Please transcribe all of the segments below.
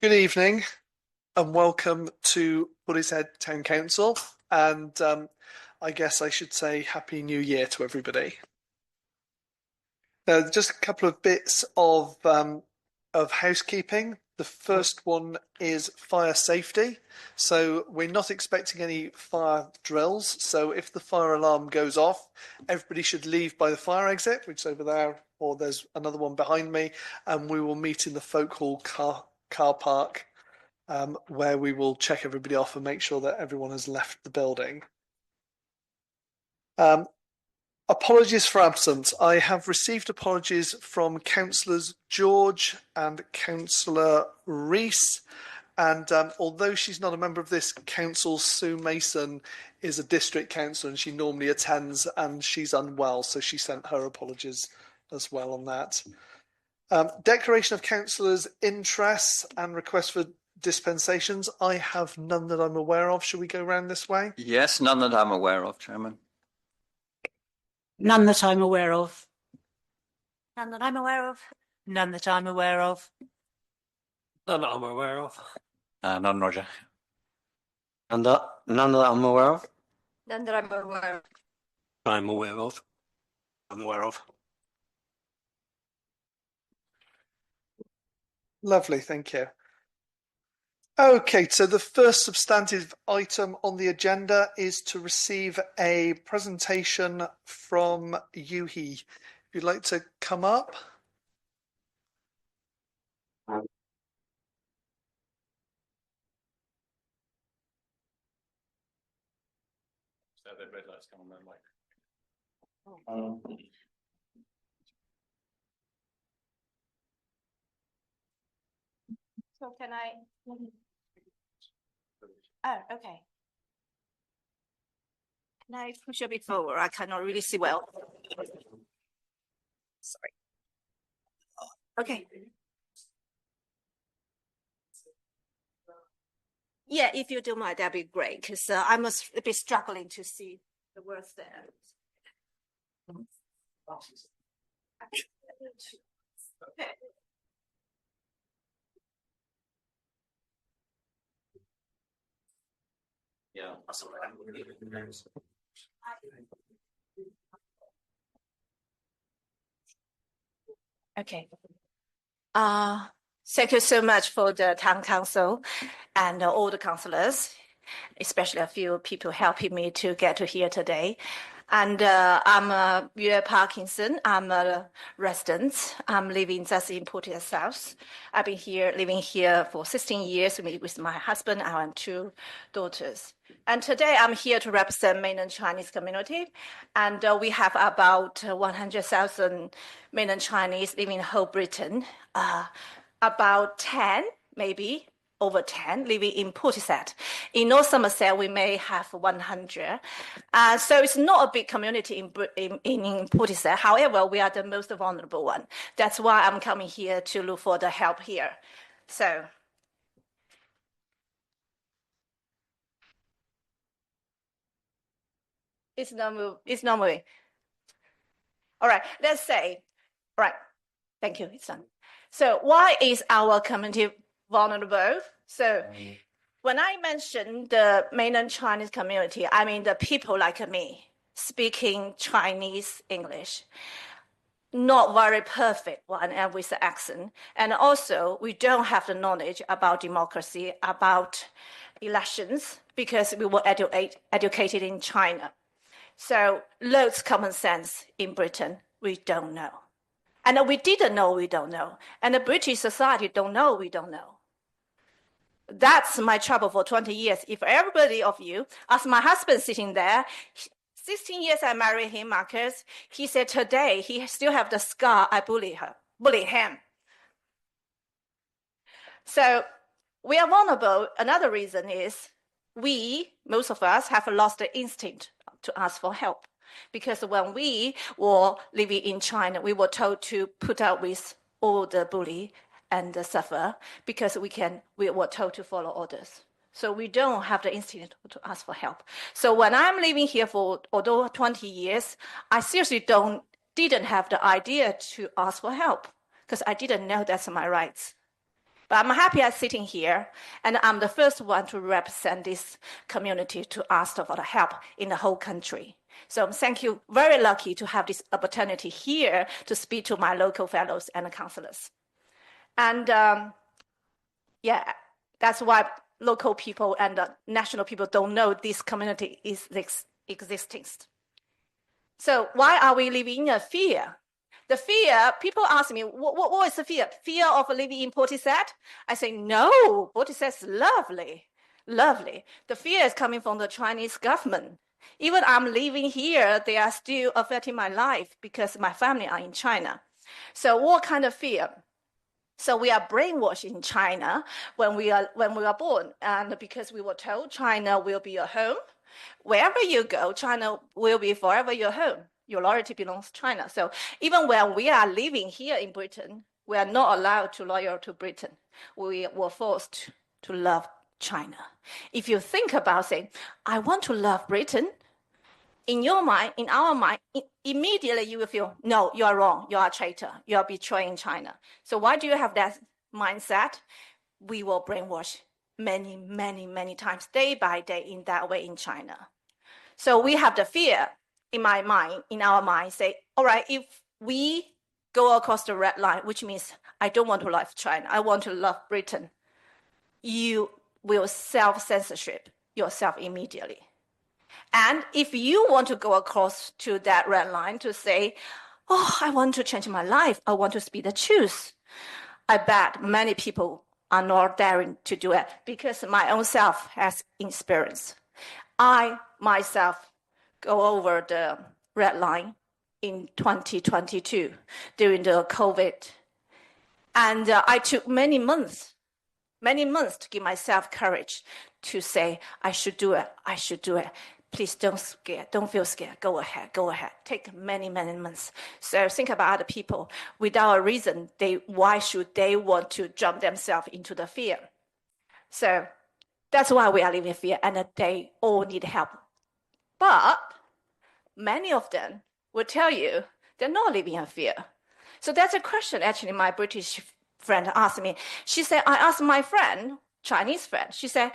Good evening and welcome to Portishead Town Council. And I guess I should say Happy New Year to everybody. Now, just a couple of bits of housekeeping. The first one is fire safety. So we're not expecting any fire drills. So if the fire alarm goes off, everybody should leave by the fire exit, which is over there, or there's another one behind me, and we will meet in the Folk Hall car park where we will check everybody off and make sure that everyone has left the building. Apologies for absence. I have received apologies from Councillors George and Councillor Rees. And although she's not a member of this council, Sue Mason is a district councillor and she normally attends, and she's unwell, so she sent her apologies as well on that. Declaration of councillors' interests and requests for dispensations. I have none that I'm aware of. Should we go round this way? Yes, none that I'm aware of, Chairman. None that I'm aware of. None that I'm aware of. None that I'm aware of. None that I'm aware of. None, Roger. None that I'm aware of. None that I'm aware of. I'm aware of. I'm aware of. Lovely, thank you. Okay, so the first substantive item on the agenda is to receive a presentation from Yuhi. If you'd like to come up. So can I? Oh, okay. Can I push a bit forward? I cannot really see well. Sorry. Okay. Yeah, if you don't mind, that'd be great, because I must be struggling to see the words there. Okay. Yeah. Okay. Thank you so much for the town council and all the councillors, especially a few people helping me to get to here today. And I'm Yue Parkinson. I'm a resident. I'm living just in Portishead South. I've been living here for 16 years with my husband and 2 daughters. And today I'm here to represent mainland Chinese community. And we have about 100,000 mainland Chinese living in whole Britain. About 10, maybe over 10 living in Portishead. In North Somerset, we may have 100. So it's not a big community in Portishead. However, we are the most vulnerable one. That's why I'm coming here to look for the help here. So. It's not moving. All right, let's say, all right, thank you, it's done. So why is our community vulnerable? So when I mention the mainland Chinese community, I mean the people like me speaking Chinese English, not very perfect one and with the accent. And also we don't have the knowledge about democracy, about elections, because we were educated in China. So loads common sense in Britain, we don't know. And we didn't know we don't know. And the British society don't know we don't know. That's my trouble for 20 years. If everybody of you, as my husband sitting there, 16 years I married him, Marcus, he said today he still have the scar, I bully him. So we are vulnerable. Another reason is most of us have lost the instinct to ask for help. Because when we were living in China, we were told to put up with all the bully and the suffer because we were told to follow orders. So we don't have the instinct to ask for help. So when I'm living here for over 20 years, I seriously didn't have the idea to ask for help because I didn't know that's my rights. But I'm happy I'm sitting here, and I'm the first one to represent this community to ask for the help in the whole country. So thank you, very lucky to have this opportunity here to speak to my local fellows and counselors. And yeah, that's why local people and national people don't know this community is existing. So why are we living in fear? The fear, people ask me, what is the fear? Fear of living in Portishead? I say, no, Portishead is lovely, lovely. The fear is coming from the Chinese government. Even I'm living here, they are still affecting my life because my family are in China. So what kind of fear? So we are brainwashed in China when we are born, and because we were told China will be your home. Wherever you go, China will be forever your home. Your loyalty belongs to China. So even when we are living here in Britain, we are not allowed to loyal to Britain. We were forced to love China. If you think about saying, I want to love Britain, in your mind, in our mind, immediately you will feel, no, you are wrong. You are a traitor. You are betraying China. So why do you have that mindset? We will brainwash many, many, many times, day by day, in that way in China. So we have the fear in my mind, in our mind, say, all right, if we go across the red line, which means I don't want to love China, I want to love Britain, you will self-censorship yourself immediately. And if you want to go across to that red line to say, oh, I want to change my life, I want to speak the truth, I bet many people are not daring to do it because my own self has experience. I myself go over the red line in 2022 during the COVID. And I took many months to give myself courage to say, I should do it, I should do it. Please don't feel scared, go ahead. Take many, many months. So think about other people. Without a reason, why should they want to jump themselves into the fear? So that's why we are living in fear, and they all need help. But many of them will tell you they're not living in fear. So that's a question actually my British friend asked me. She said, I asked my friend, Chinese friend, she said,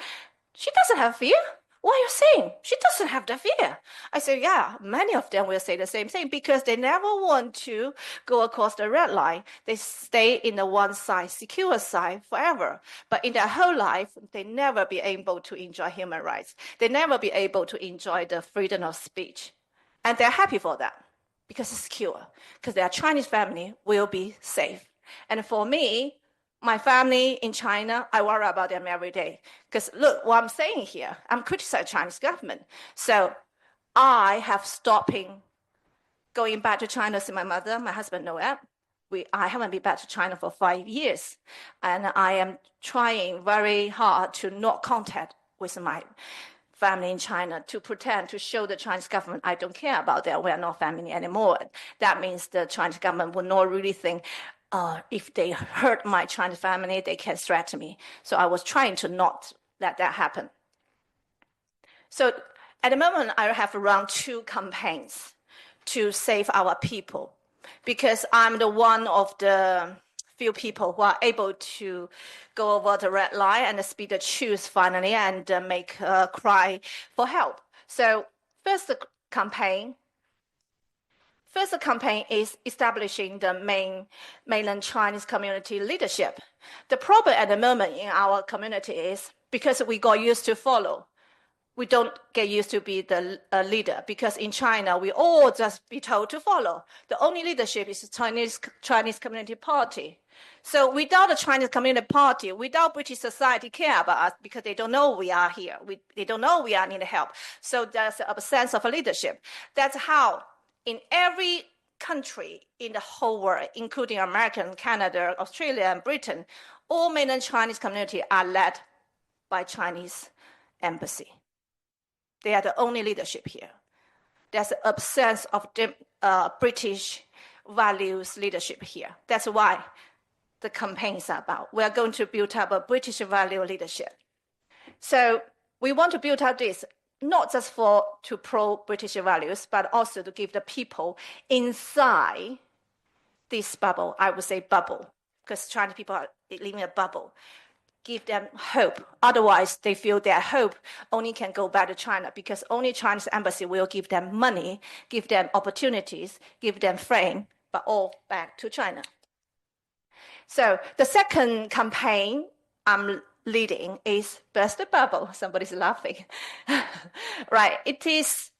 she doesn't have fear. What are you saying? She doesn't have the fear. I said, yeah, many of them will say the same thing because they never want to go across the red line. They stay in the one side, secure side forever. But in their whole life, they never be able to enjoy human rights. They never be able to enjoy the freedom of speech. And they're happy for that because it's secure, because their Chinese family will be safe. And for me, my family in China, I worry about them every day. Because look, what I'm saying here, I'm criticizing Chinese government. So I have stopped going back to China to my mother, my husband, Noel. I haven't been back to China for 5 years. And I am trying very hard to not contact with my family in China, to pretend, to show the Chinese government I don't care about them. We are not family anymore. That means the Chinese government will not really think, if they hurt my Chinese family, they can threaten me. So I was trying to not let that happen. So at the moment, I have run 2 campaigns to save our people because I'm the one of the few people who are able to go over the red line and speak the truth finally and make a cry for help. So first campaign is establishing the mainland Chinese community leadership. The problem at the moment in our community is because we got used to follow. We don't get used to be the leader because in China, we all just be told to follow. The only leadership is the Chinese Community Party. So without the Chinese Community Party, without British society care about us because they don't know we are here. They don't know we are need help. So there's a sense of leadership. That's how in every country in the whole world, including America, Canada, Australia, and Britain, all mainland Chinese community are led by Chinese embassy. They are the only leadership here. There's a sense of British values leadership here. That's why the campaigns are about. We are going to build up a British value leadership. So we want to build up this not just to pro-British values, but also to give the people inside this bubble, I would say bubble, because Chinese people living in a bubble. Give them hope. Otherwise, they feel their hope only can go back to China because only Chinese embassy will give them money, give them opportunities, give them frame, but all back to China. So the second campaign I'm leading is Burst the Bubble. Somebody's laughing. Right. It is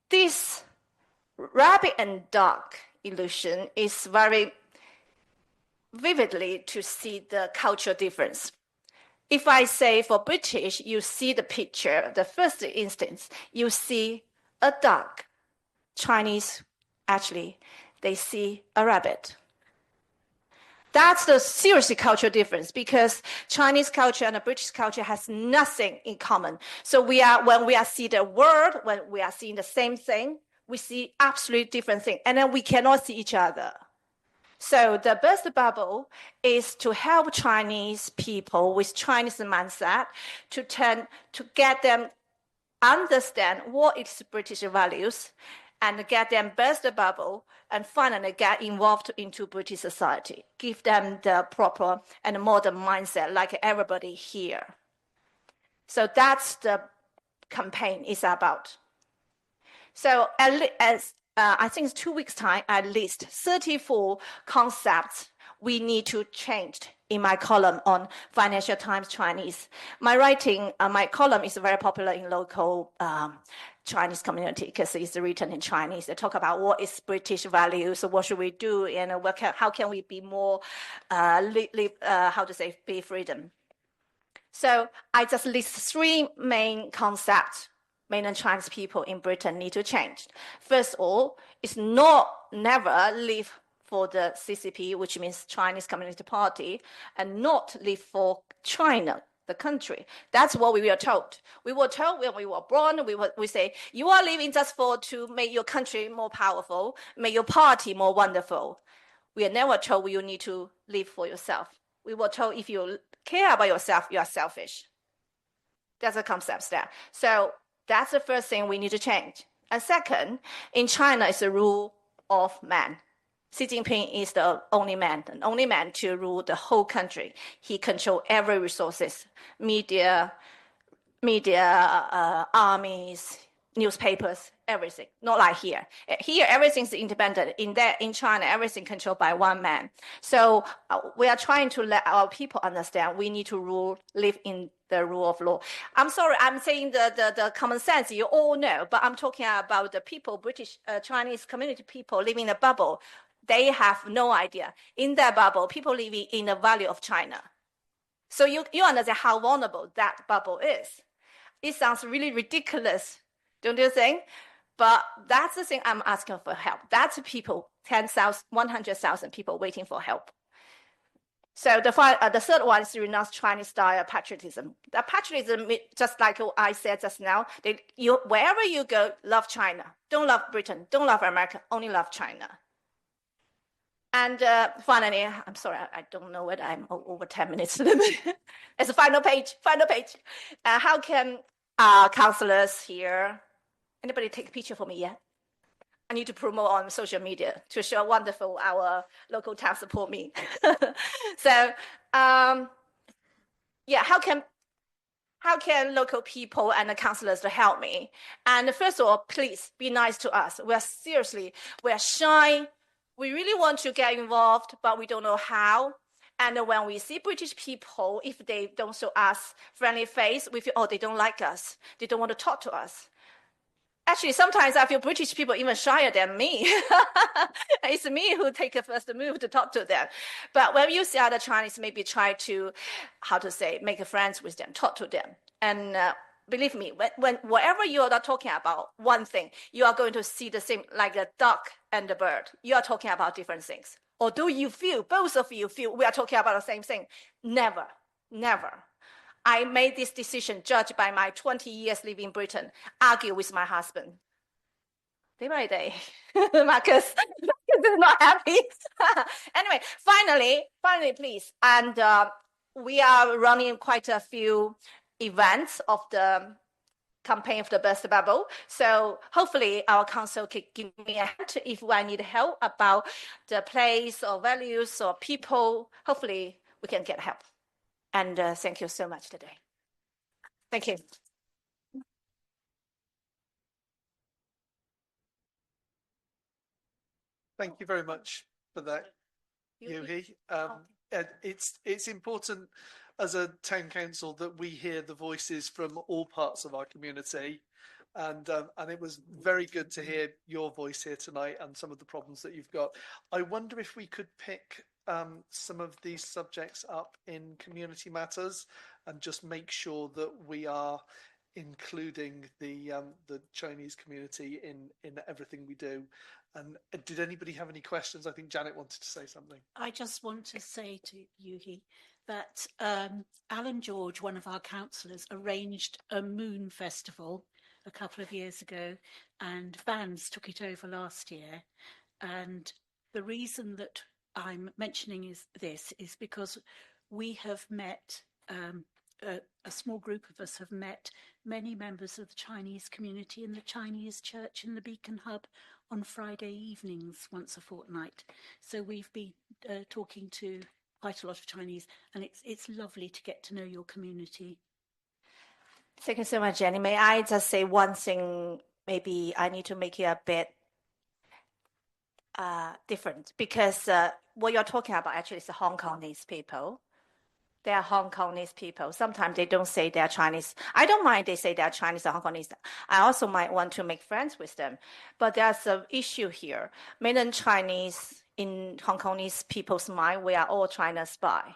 this rabbit and dog illusion is very vividly to see the cultural difference. If I say for British, you see the picture, the first instance, you see a dog. Chinese, actually, they see a rabbit. That's the seriously cultural difference because Chinese culture and the British culture has nothing in common. So when we are seeing the world, when we are seeing the same thing, we see absolutely different things, and then we cannot see each other. So the Burst the Bubble is to help Chinese people with Chinese mindset to get them understand what is British values and get them burst the bubble and finally get involved into British society. Give them the proper and modern mindset like everybody here. So that's the campaign is about. So as I think it's 2 weeks' time, at least 34 concepts we need to change in my column on Financial Times Chinese. My column is very popular in local Chinese community because it's written in Chinese. They talk about what is British values, so what should we do, and how can we be more, be freedom. So I just list 3 main concepts mainland Chinese people in Britain need to change. First of all, it's never live for the CCP, which means Chinese Communist Party, and not live for China, the country. That's what we were told. We were told when we were born, we say, you are living just to make your country more powerful, make your party more wonderful. We are never told you need to live for yourself. We were told if you care about yourself, you are selfish. That's the concept there. So that's the first thing we need to change. And second, in China, it's the rule of man. Xi Jinping is the only man to rule the whole country. He controls every resources, media, armies, newspapers, everything. Not like here. Here, everything's independent. In China, everything controlled by one man. So we are trying to let our people understand we need to live in the rule of law. I'm sorry, I'm saying the common sense you all know, but I'm talking about the people, British, Chinese community people living in a bubble. They have no idea. In that bubble, people living in the value of China. So you understand how vulnerable that bubble is. It sounds really ridiculous, don't you think? But that's the thing I'm asking for help. That's people, 10,000, 100,000 people waiting for help. So the third one is renounce Chinese style patriotism. The patriotism, just like I said just now, wherever you go, love China. Don't love Britain, don't love America, only love China. And finally, I'm sorry, I don't know whether I'm over 10 minutes limit. It's a final page. How can counselors here, anybody take a picture for me, yeah? I need to promote on social media to show wonderful our local town support me. So, yeah, how can local people and the counselors to help me? And first of all, please be nice to us. We're shy. We really want to get involved, but we don't know how. And when we see British people, if they don't show us friendly face, we feel, they don't like us. They don't want to talk to us. Actually, sometimes I feel British people even shyer than me. It's me who take the first move to talk to them. But when you see other Chinese, maybe try to, make friends with them, talk to them. And believe me, whatever you are talking about one thing, you are going to see the same, like a duck and a bird. You are talking about different things. Or do you feel, both of you feel we are talking about the same thing? Never, never. I made this decision judged by my 20 years living in Britain, argue with my husband. Day by day. Marcus is not happy. Anyway, finally, please. And we are running quite a few events of the campaign of the Burst the Bubble. So hopefully our council can give me a hand if I need help about the place or values or people. Hopefully we can get help. And thank you so much today. Thank you. Thank you very much for that, Yuhi. And it's important as a town council that we hear the voices from all parts of our community, and it was very good to hear your voice here tonight and some of the problems that you've got. I wonder if we could pick some of these subjects up in community matters and just make sure that we are including the Chinese community in everything we do. And did anybody have any questions? I think Janet wanted to say something. I just want to say to Yuhi that Alan George, one of our councillors, arranged a moon festival a couple of years ago, and Vans took it over last year. And the reason that I'm mentioning this is because we have met, a small group of us have met many members of the Chinese community in the Chinese church in the Beacon Hub on Friday evenings once a fortnight. So we've been talking to quite a lot of Chinese, and it's lovely to get to know your community. Thank you so much, Jenny. May I just say one thing? Maybe I need to make it a bit different, because what you're talking about actually is the Hong Kongese people. They are Hong Kongese people. Sometimes they don't say they're Chinese. I don't mind they say they're Chinese or Hong Kongese. I also might want to make friends with them. But there's an issue here. Mainland Chinese, in Hong Kongese people's mind, we are all China's spy.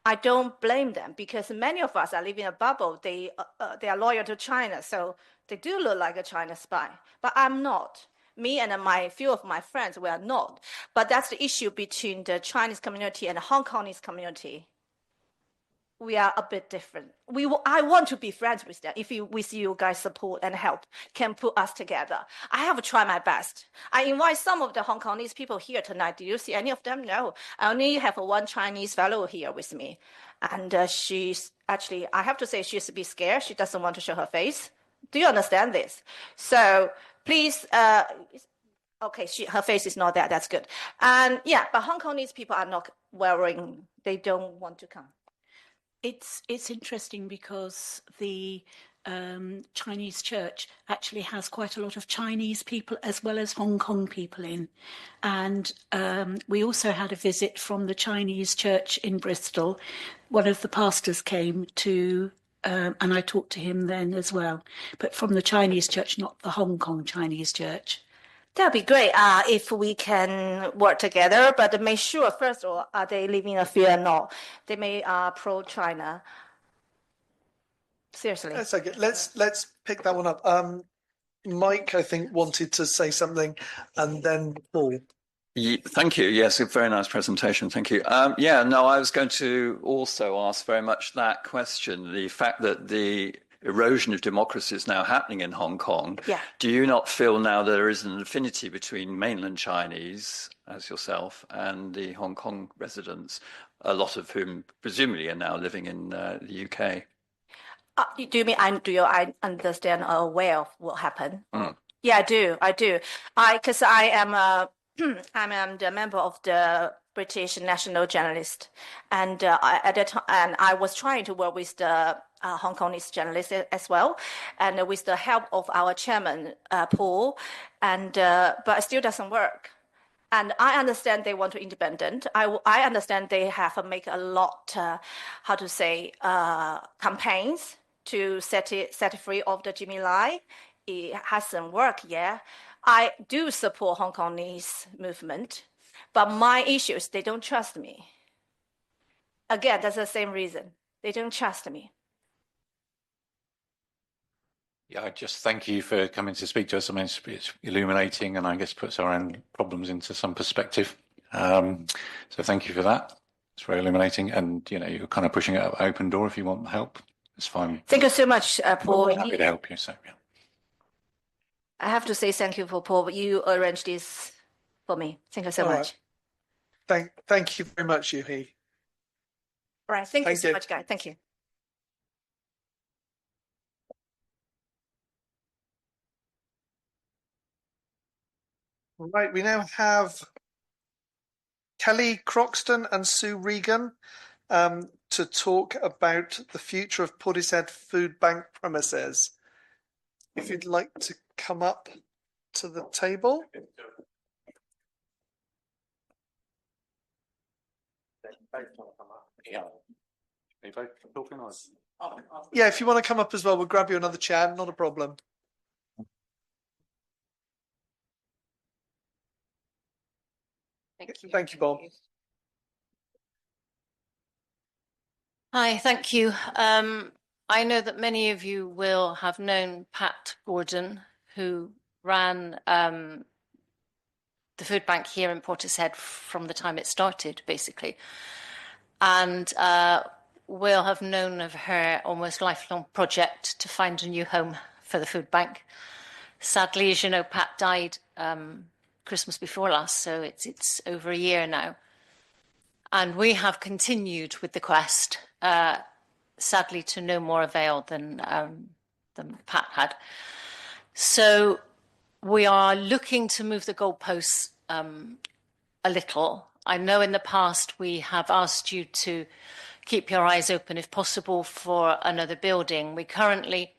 I don't blame them, because many of us are living in a bubble. They are loyal to China, so they do look like a China spy. But I'm not. Me and few of my friends, we are not. But that's the issue between the Chinese community and the Hong Kongese community. We are a bit different. I want to be friends with them. If with you guys support and help can put us together. I have tried my best. I invite some of the Hong Kongese people here tonight. Do you see any of them? No. I only have one Chinese fellow here with me. And she's actually, I have to say, she's a bit scared. She doesn't want to show her face. Do you understand this? So please, okay, her face is not there. That's good. And yeah, but Hong Kongese people are not wearing, they don't want to come. It's interesting because the Chinese church actually has quite a lot of Chinese people as well as Hong Kong people in. And we also had a visit from the Chinese church in Bristol. One of the pastors came to, and I talked to him then as well, but from the Chinese church, not the Hong Kong Chinese church. That'd be great if we can work together, but make sure, first of all, are they living in fear or not? They may pro-China. Seriously. That's okay. Let's pick that one up. Mike, I think, wanted to say something, and then Paul. Thank you. Yes, a very nice presentation. Thank you. Yeah, no, I was going to also ask very much that question, the fact that the erosion of democracy is now happening in Hong Kong. Yeah. Do you not feel now there is an affinity between mainland Chinese, as yourself, and the Hong Kong residents, a lot of whom presumably are now living in the UK? Do you mean I understand or aware of what happened? Mm. Yeah, I do. Because I am I'm the member of the British National Journalist, and at the time, and I was trying to work with the Hong Kongese journalists as well, and with the help of our chairman Paul, and but it still doesn't work. And I understand they want to independent. I understand they have to make a lot, campaigns to set it free of the Jimmy Lai. It hasn't worked yet. I do support Hong Kongese movement, but my issue is they don't trust me. Again, that's the same reason. They don't trust me. Yeah, I just thank you for coming to speak to us. I mean, it's illuminating, and I guess puts our own problems into some perspective. So thank you for that. It's very illuminating, and you're kind of pushing it up open door. If you want help, it's fine. Thank you so much, Paul. We're happy to help you. So yeah. I have to say thank you for Paul. You arranged this for me. Thank you so All much. right. Thank you very much, Yuhi. All right. Thank you Thank so you. much, guys. Thank you. Right, we now have Kelly Croxton and Sue Regan. to talk about the future of Portishead Food Bank premises. If you'd like to come up to the table. Yeah, if you want to come up as well, we'll grab you another chair, not a problem. Thank you, Bob. Hi, thank you. I know that many of you will have known Pat Gordon, who ran the food bank here in Portishead from the time it started, basically. And will have known of her almost lifelong project to find a new home for the food bank. Sadly, as you know, Pat died Christmas before last, so it's over a year now. And we have continued with the quest, sadly to no more avail than Pat had. So we are looking to move the goalposts a little. I know in the past we have asked you to keep your eyes open, if possible, for another building. We currently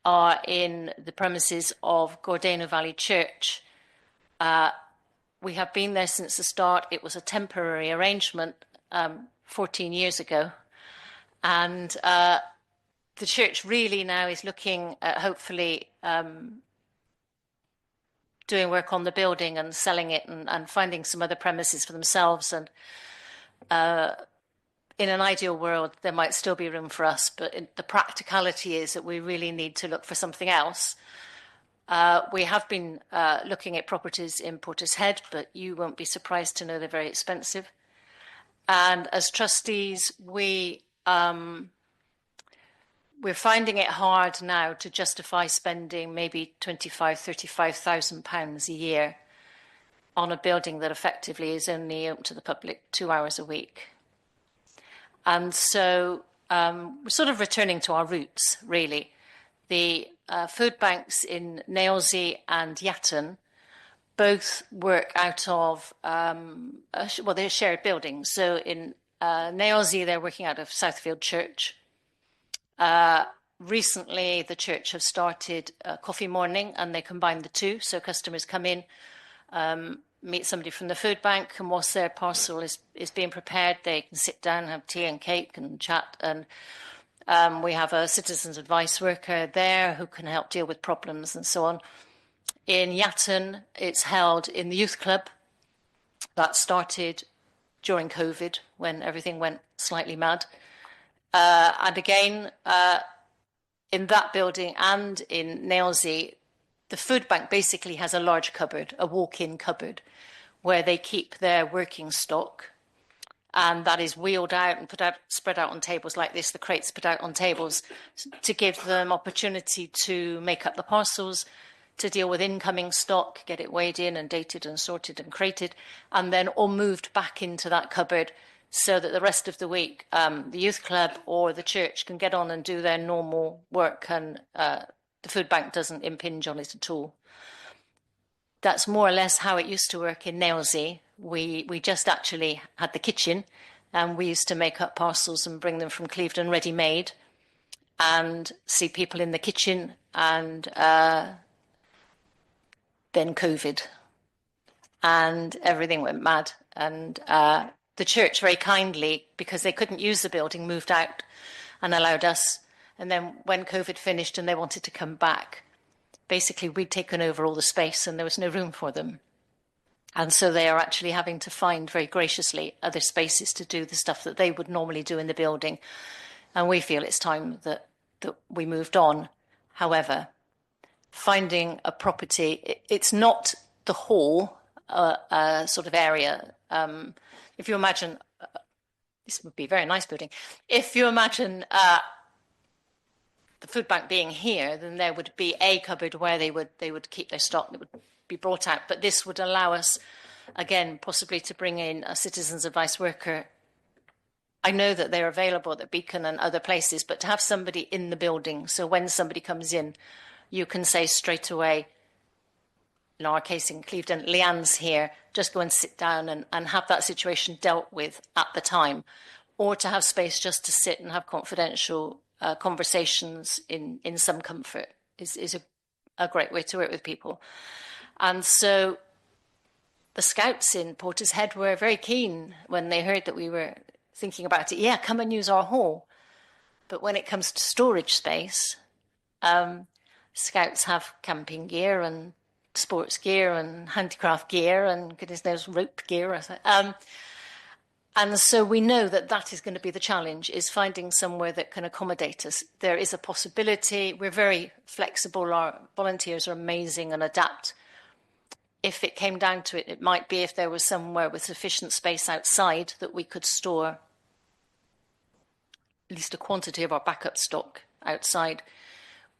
are in the premises of Gordano Valley Church. We have been there since the start. It was a temporary arrangement 14 years ago. And the church really now is looking at hopefully doing work on the building and selling it and finding some other premises for themselves. And in an ideal world, there might still be room for us, but the practicality is that we really need to look for something else. We have been looking at properties in Portishead, but you won't be surprised to know they're very expensive. And as trustees, we're finding it hard now to justify spending maybe £25,000–35,000 a year on a building that effectively is only open to the public 2 hours a week. And so we're sort of returning to our roots, really. The food banks in Nailsea and Yatton both work out of, well, they're shared buildings. So in Nailsea, they're working out of Southfield Church. Recently, the church have started a coffee morning and they combine the two. So customers come in, meet somebody from the food bank, and whilst their parcel is being prepared, they can sit down, have tea and cake and chat. And we have a citizens advice worker there who can help deal with problems and so on. In Yatton, it's held in the youth club. That started during COVID when everything went slightly mad. And again, in that building and in Nailsea, the food bank basically has a large cupboard, a walk-in cupboard, where they keep their working stock. And that is wheeled out and spread out on tables like this, the crates put out on tables to give them opportunity to make up the parcels, to deal with incoming stock, get it weighed in and dated and sorted and crated, and then all moved back into that cupboard so that the rest of the week, the youth club or the church can get on and do their normal work, and the food bank doesn't impinge on it at all. That's more or less how it used to work in Nailsea. We just actually had the kitchen, and we used to make up parcels and bring them from Clevedon ready-made and see people in the kitchen. And then COVID, and everything went mad. And the church very kindly, because they couldn't use the building, moved out and allowed us. And then when COVID finished and they wanted to come back, basically we'd taken over all the space and there was no room for them. And so they are actually having to find very graciously other spaces to do the stuff that they would normally do in the building. And we feel it's time that we moved on. However, finding a property, it's not the whole sort of area. If you imagine, this would be a very nice building. If you imagine the food bank being here, then there would be a cupboard where they would keep their stock that would be brought out. But this would allow us, again, possibly to bring in a citizens advice worker. I know that they're available at Beacon and other places, but to have somebody in the building, so when somebody comes in, you can say straight away, in our case in Clevedon, Leanne's here, just go and sit down and have that situation dealt with at the time, or to have space just to sit and have confidential conversations in some comfort is a great way to work with people. And so the Scouts in Portishead were very keen when they heard that we were thinking about it. Yeah, come and use our hall. But when it comes to storage space, Scouts have camping gear and sports gear and handicraft gear and goodness knows rope gear. And so we know that that is going to be the challenge, is finding somewhere that can accommodate us. There is a possibility. We're very flexible. Our volunteers are amazing and adapt. If it came down to it, it might be if there was somewhere with sufficient space outside that we could store at least a quantity of our backup stock outside.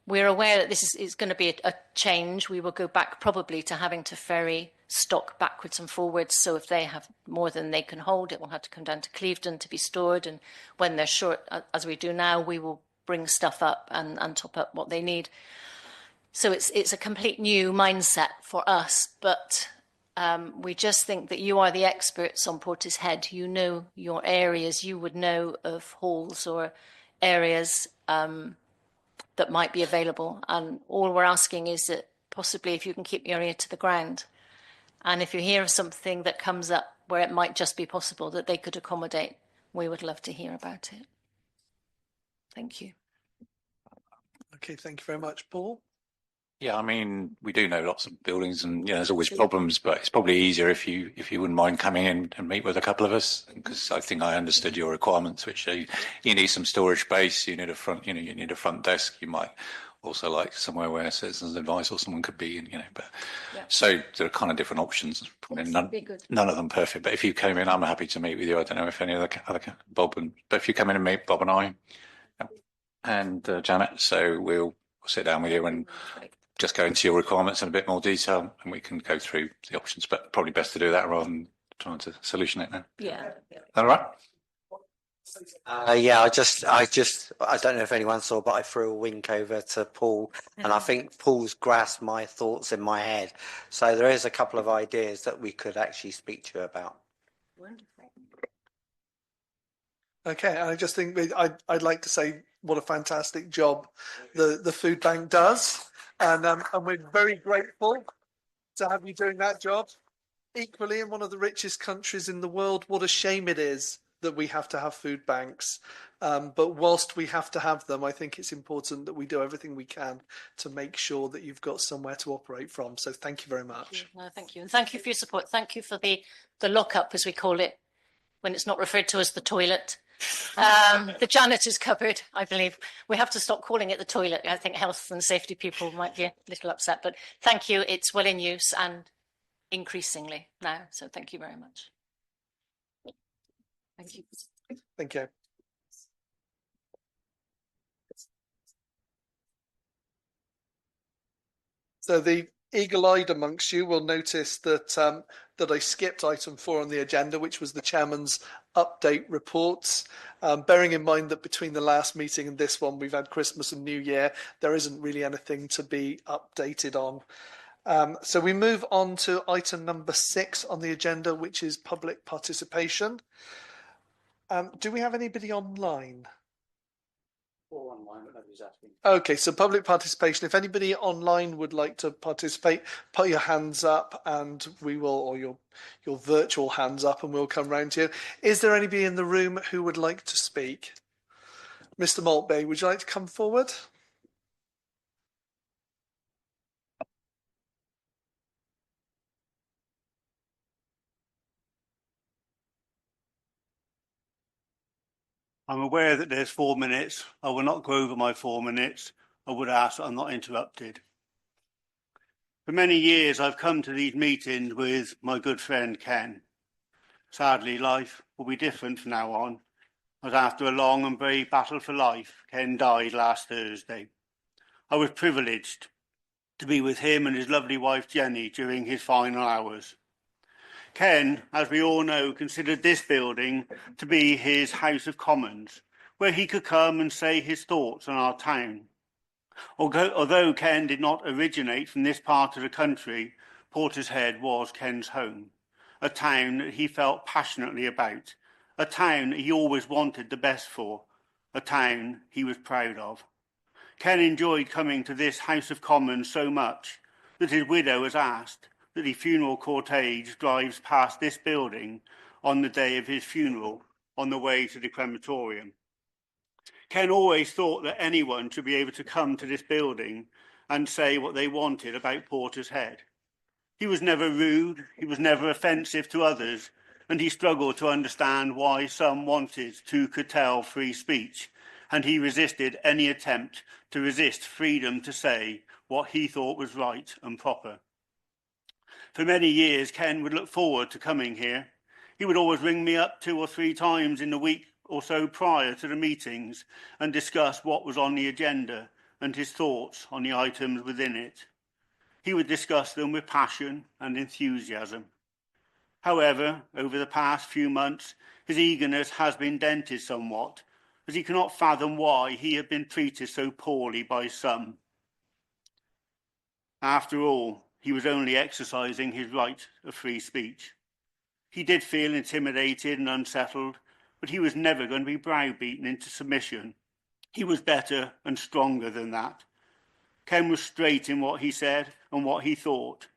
We're aware that this is going to be a change. We will go back probably to having to ferry stock backwards and forwards. So if they have more than they can hold, it will have to come down to Clevedon to be stored. And when they're short, as we do now, we will bring stuff up and top up what they need. So it's a complete new mindset for us. But we just think that you are the experts on Portishead. You know your areas. You would know of halls or areas that might be available. And all we're asking is that possibly if you can keep your ear to the ground. And if you hear of something that comes up where it might just be possible that they could accommodate, we would love to hear about it. Thank you. Okay, thank you very much. Paul? Yeah, I mean, we do know lots of buildings and, you know, there's always problems, but it's probably easier if you wouldn't mind coming in and meet with a couple of us, because I think I understood your requirements, which you need some storage space, you need a front, you need a front desk, you might also like somewhere where citizens advice or someone could be, you know, but Yeah. so there are kind of different options. Yes, None be good. of them perfect, but if you came in, I'm happy to meet with you. I don't know if any other Bob but if you come in and meet Bob and I and Janet, so we'll sit down with you and just go into your requirements in a bit more detail, and we can go through the options. But probably best to do that rather than trying to solution it now. Yeah. All right. Yeah, I don't know if anyone saw, but I threw a wink over to Paul, and I think Paul's grasped my thoughts in my head. So there is a couple of ideas that we could actually speak to you about. Wonderful. Okay, I just think I'd like to say what a fantastic job the food bank does, and we're very grateful to have you doing that job. Equally, in one of the richest countries in the world, what a shame it is that we have to have food banks. But whilst we have to have them, I think it's important that we do everything we can to make sure that you've got somewhere to operate from. So thank you very much. No, thank you. And thank you for your support. Thank you for the lock-up, as we call it, when it's not referred to as the toilet. The janitor's cupboard, I believe. We have to stop calling it the toilet. I think health and safety people might be a little upset, but thank you. It's well in use and increasingly now. So thank you very much. Thank you. Thank you. So the eagle-eyed amongst you will notice that that I skipped item 4 on the agenda, which was the chairman's update reports. Bearing in mind that between the last meeting and this one, we've had Christmas and New Year, there isn't really anything to be updated on. So we move on to item number 6 on the agenda, which is public participation. Do we have anybody online? Online, but nobody's asking. Okay, so public participation. If anybody online would like to participate, put your hands up and we will, or your virtual hands up, and we'll come round to you. Is there anybody in the room who would like to speak? Mr. Maltby, would you like to come forward? I'm aware that there's 4 minutes. I will not go over my 4 minutes. I would ask that I'm not interrupted. For many years, I've come to these meetings with my good friend Ken. Sadly, life will be different from now on, as after a long and brave battle for life, Ken died last Thursday. I was privileged to be with him and his lovely wife Jenny during his final hours. Ken, as we all know, considered this building to be his House of Commons, where he could come and say his thoughts on our town. Although Ken did not originate from this part of the country, Portishead was Ken's home, a town that he felt passionately about a town he always wanted the best for, a town he was proud of. Ken enjoyed coming to this House of Commons so much that his widow has asked that the funeral cortege drives past this building on the day of his funeral on the way to the crematorium. Ken always thought that anyone should be able to come to this building and say what they wanted about Portishead. He was never rude, he was never offensive to others, and he struggled to understand why some wanted to curtail free speech, and he resisted any attempt to resist freedom to say what he thought was right and proper. For many years, Ken would look forward to coming here. He would always ring me up 2 or 3 times in the week or so prior to the meetings and discuss what was on the agenda and his thoughts on the items within it. He would discuss them with passion and enthusiasm. However, over the past few months, his eagerness has been dented somewhat, as he cannot fathom why he had been treated so poorly by some. After all, he was only exercising his right of free speech. He did feel intimidated and unsettled, but he was never going to be browbeaten into submission. He was better and stronger than that. Ken was straight in what he said and what he thought.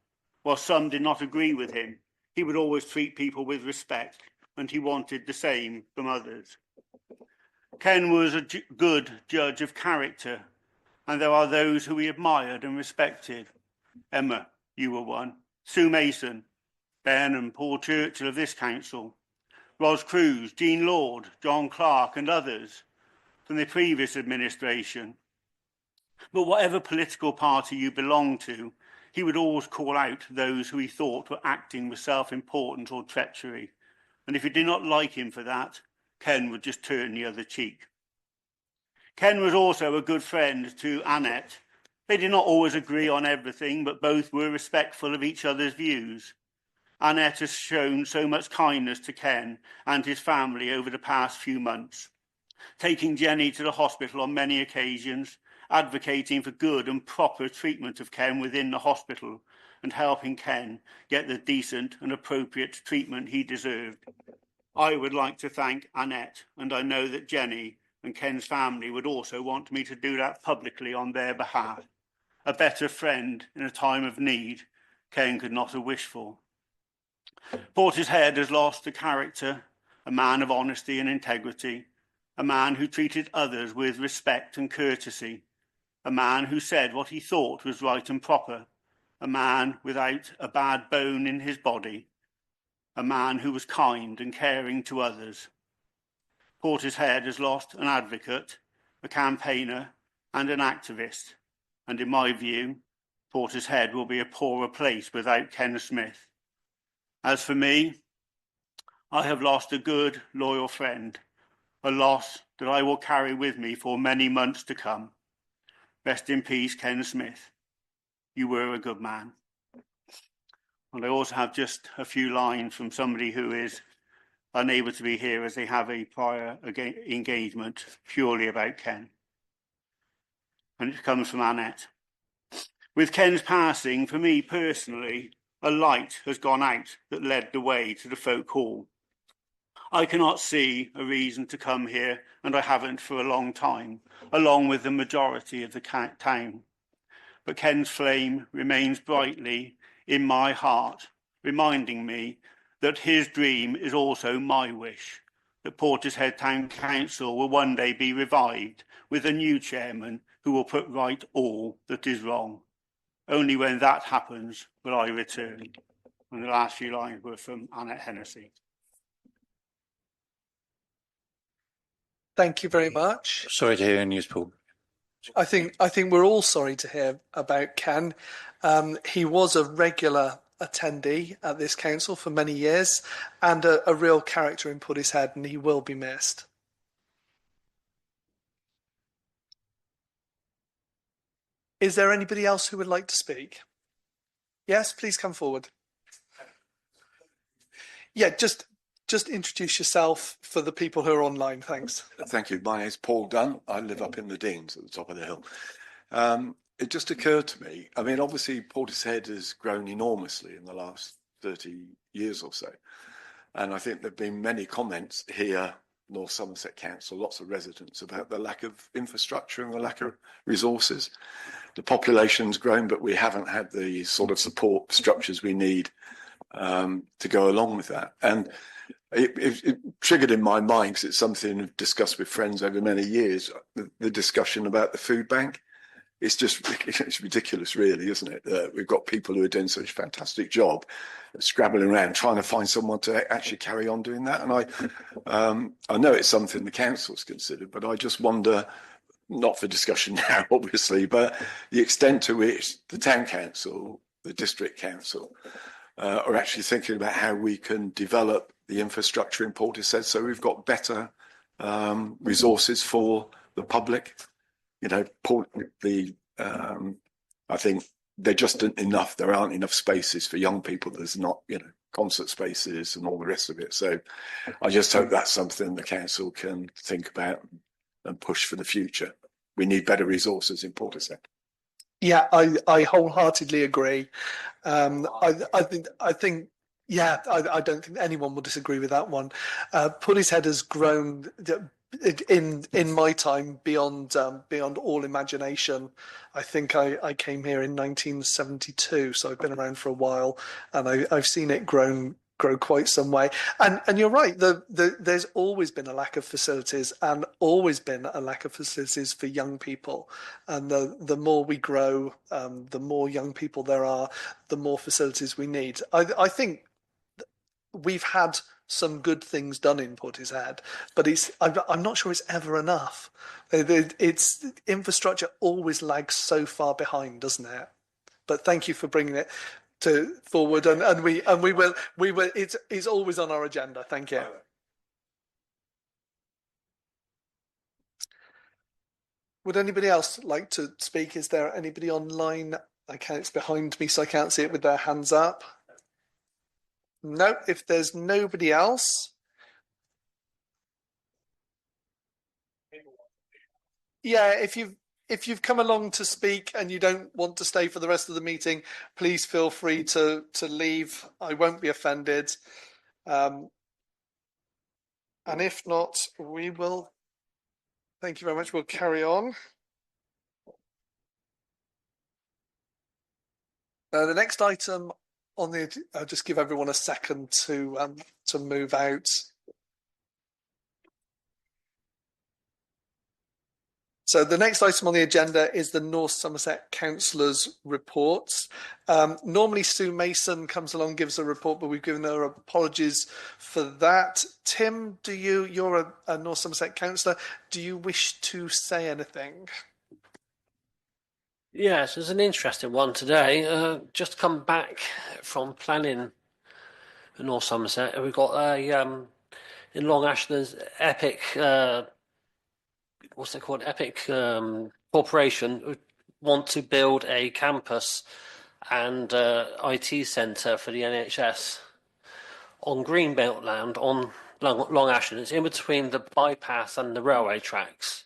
While some did not agree with him, he would always treat people with respect, and he wanted the same from others. Ken was a good judge of character, and there are those who he admired and respected. Emma, you were one. Sue Mason, Ben and Paul Churchill of this council, Ros Cruz, Jean Lord, John Clark and others from the previous administration. But whatever political party you belonged to, he would always call out those who he thought were acting with self-importance or treachery. And if you did not like him for that, Ken would just turn the other cheek. Ken was also a good friend to Annette. They did not always agree on everything, but both were respectful of each other's views. Annette has shown so much kindness to Ken and his family over the past few months, taking Jenny to the hospital on many occasions, advocating for good and proper treatment of Ken within the hospital, and helping Ken get the decent and appropriate treatment he deserved. I would like to thank Annette, and I know that Jenny and Ken's family would also want me to do that publicly on their behalf. A better friend in a time of need Ken could not have wished for. Portishead has lost a character, a man of honesty and integrity, a man who treated others with respect and courtesy, a man who said what he thought was right and proper, a man without a bad bone in his body, a man who was kind and caring to others. Portishead has lost an advocate, a campaigner and an activist, and in my view, Portishead will be a poorer place without Ken Smith. As for me, I have lost a good, loyal friend, a loss that I will carry with me for many months to come. Rest in peace, Ken Smith. You were a good man. And I also have just a few lines from somebody who is unable to be here as they have a prior engagement purely about Ken. And it comes from Annette. With Ken's passing, for me personally, a light has gone out that led the way to the folk hall. I cannot see a reason to come here, and I haven't for a long time, along with the majority of the town. But Ken's flame remains brightly in my heart, reminding me that his dream is also my wish, that Portishead Town Council will one day be revived with a new chairman who will put right all that is wrong. Only when that happens will I return. And the last few lines were from Annette Hennessy. Thank you very much. Sorry to hear news, Paul. I think we're all sorry to hear about Ken. He was a regular attendee at this council for many years and a real character in Portishead, and he will be missed. Is there anybody else who would like to speak? Yes, please come forward. Yeah, just introduce yourself for the people who are online. Thanks. Thank you. My name's Paul Dunn. I live up in the Deans at the top of the hill. It just occurred to me, I mean, obviously Portishead has grown enormously in the last 30 years or so. And I think there have been many comments here, North Somerset Council, lots of residents, about the lack of infrastructure and the lack of resources. The population's grown, but we haven't had the sort of support structures we need to go along with that. And it triggered in my mind, because it's something I've discussed with friends over many years, the discussion about the food bank. It's ridiculous, really, isn't it? We've got people who are doing such a fantastic job, scrabbling around trying to find someone to actually carry on doing that. And I know it's something the council's considered, but I just wonder, not for discussion now, obviously, but the extent to which the town council, the district council, are actually thinking about how we can develop the infrastructure in Portishead so we've got better resources for the public. You know, I think there just aren't enough. There aren't enough spaces for young people. There's not, you know, concert spaces and all the rest of it. So I just hope that's something the council can think about and push for the future. We need better resources in Portishead. Yeah, I wholeheartedly agree. I think. Yeah, I don't think anyone will disagree with that one. Portishead has grown in my time beyond all imagination. I think I came here in 1972, so I've been around for a while, and I've seen it grow quite some way. And you're right. There's always been a lack of facilities, and always been a lack of facilities for young people. And the more we grow, the more young people there are, the more facilities we need. I think we've had some good things done in Portishead, but I'm not sure it's ever enough. It's infrastructure always lags so far behind, doesn't it? But thank you for bringing it forward, and we will. It's always on our agenda. Thank you. Would anybody else like to speak? Is there anybody online? It's behind me, so I can't see it with their hands up. No, if there's nobody else. Yeah, if you've come along to speak and you don't want to stay for the rest of the meeting, please feel free to leave. I won't be offended. And if not, we will. Thank you very much. We'll carry on. The next item on the, I'll just give everyone a second to move out. So the next item on the agenda is the North Somerset Councillors' reports. Normally Sue Mason comes along and gives a report, but we've given her apologies for that. Tim, you're a North Somerset councillor. Do you wish to say anything? Yes, it's an interesting one today. Just come back from planning in North Somerset. We've got in Long Ashton's Epic, what's it called? Epic Corporation who want to build a campus and IT centre for the NHS on Greenbelt land on Long Ashton. It's in between the bypass and the railway tracks.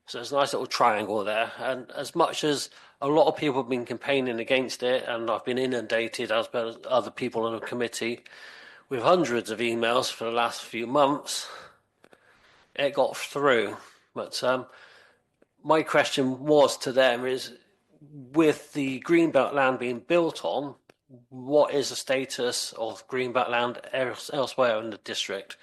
So there's a nice little triangle there. And as much as a lot of people have been campaigning against it, and I've been inundated, as well as other people on the committee, with hundreds of emails for the last few months, it got through. But my question was to them is, with the Greenbelt land being built on, what is the status of Greenbelt land elsewhere in the district?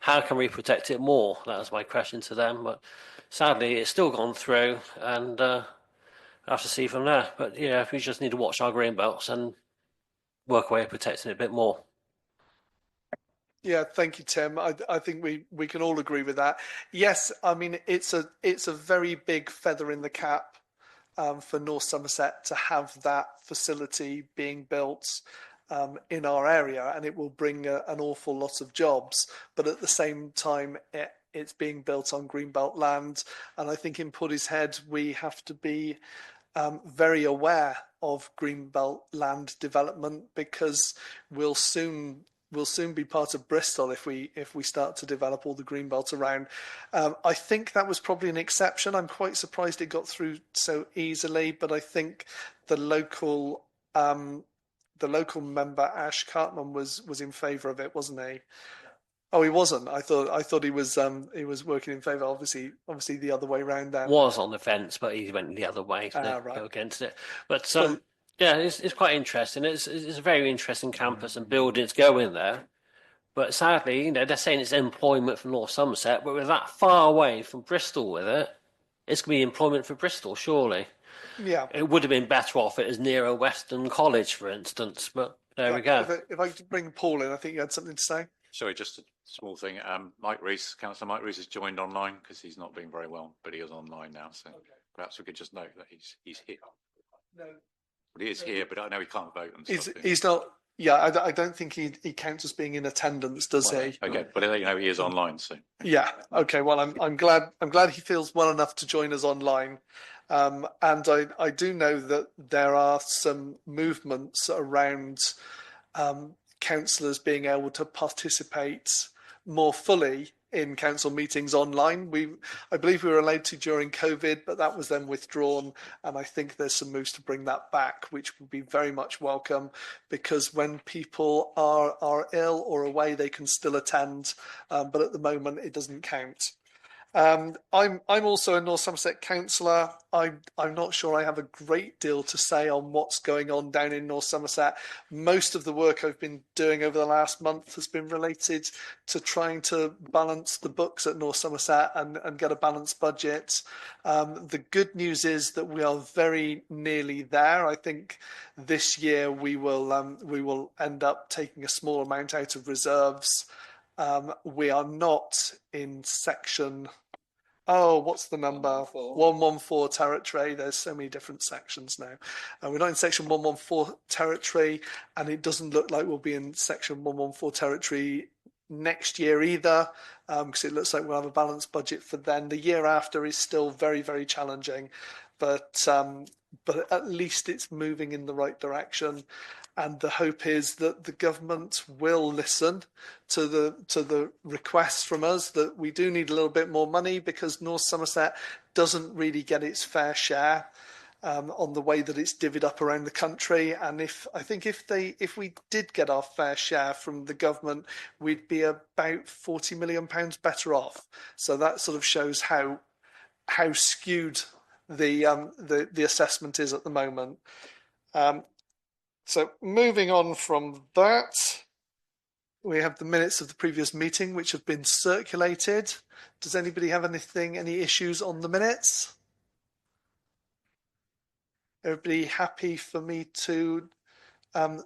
How can we protect it more? That was my question to them. But sadly, it's still gone through, and I have to see from there. But yeah, we just need to watch our green belts and work away at protecting it a bit more. Yeah, thank you, Tim. I think we can all agree with that. Yes, I mean it's a very big feather in the cap for North Somerset to have that facility being built in our area, and it will bring an awful lot of jobs. But at the same time, it's being built on Greenbelt land, and I think in Portishead we have to be very aware of Greenbelt land development, because we'll soon be part of Bristol if we start to develop all the Greenbelt around. I think that was probably an exception. I'm quite surprised it got through so easily, but I think the local the local member Ash Cartman was in favour of it, wasn't he? Oh, he wasn't. I thought he was working in favour. Obviously the other way round. Then Was on the fence, but he went the other way to right. go against it. But yeah, it's quite interesting. It's a very interesting campus and buildings going there. But sadly, you know, they're saying it's employment for North Somerset, but with that far away from Bristol with it, it's going to be employment for Bristol, surely. Yeah. It would have been better off it as near a Western college, for instance, but there we go. If I could bring Paul in, I think you had something to say. Sorry, just a small thing. Mike Rees, Councillor Mike Rees has joined online because he's not being very well, but he is online now. So perhaps we could just note that he's here. No. Well, he is here, but I know he can't vote and stuff. He's not. Yeah, I don't think he counts as being in attendance, does he? Okay, but you know he is online, so. Yeah. Okay. Well, I'm glad he feels well enough to join us online, and I do know that there are some movements around councillors being able to participate more fully in council meetings online. I believe we were allowed to during COVID, but that was then withdrawn. And I think there's some moves to bring that back, which would be very much welcome, because when people are ill or away, they can still attend. But at the moment, it doesn't count. I'm also a North Somerset councillor. I'm not sure I have a great deal to say on what's going on down in North Somerset. Most of the work I've been doing over the last month has been related to trying to balance the books at North Somerset and get a balanced budget. The good news is that we are very nearly there. I think this year we will end up taking a small amount out of reserves. We are not in section, what's the number? 114 territory. There's so many different sections now. We're not in section 114 territory, and it doesn't look like we'll be in section 114 territory next year either, because it looks like we'll have a balanced budget for then. The year after is still very, very challenging, but at least it's moving in the right direction. And the hope is that the government will listen to the requests from us that we do need a little bit more money, because North Somerset doesn't really get its fair share on the way that it's divvied up around the country. And if we did get our fair share from the government, we'd be about £40 million better off. So that sort of shows how skewed the assessment is at the moment. So moving on from that, we have the minutes of the previous meeting, which have been circulated. Does anybody have any issues on the minutes? Everybody happy for me to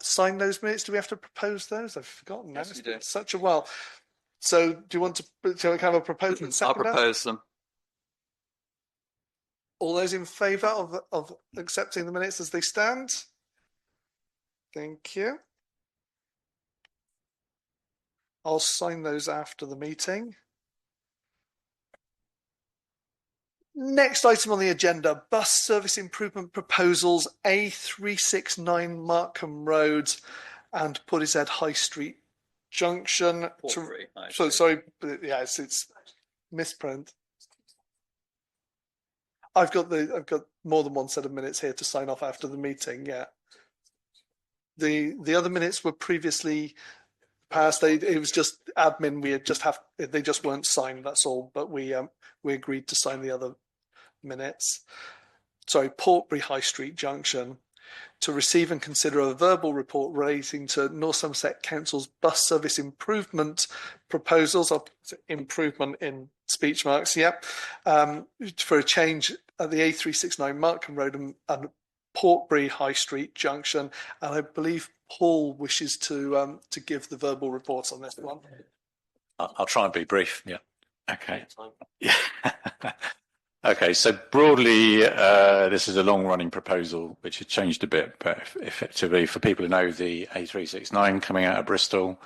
sign those minutes? Do we have to propose those? I've forgotten now. Yes, we do. Such a while. So do you want to have a proposal? I'll propose them. All those in favour of accepting the minutes as they stand? Thank you. I'll sign those after the meeting. Next item on the agenda, bus service improvement proposals, A369 Markham Road and Portishead High Street Junction. Sorry, yes, it's misprint. I've got more than one set of minutes here to sign off after the meeting. Yeah. The other minutes were previously passed. It was just admin. They just weren't signed. That's all. But we agreed to sign the other minutes. Sorry, Portbury High Street Junction, to receive and consider a verbal report relating to North Somerset Council's bus service improvement proposals. Improvement in speech marks. Yep. For a change at the A369 Markham Road and Portbury High Street Junction, and I believe Paul wishes to give the verbal report on this one. I'll try and be brief. Yeah. Okay. Yeah. Okay. So broadly, this is a long-running proposal which has changed a bit, but effectively, for people who know the A369 coming out of Bristol,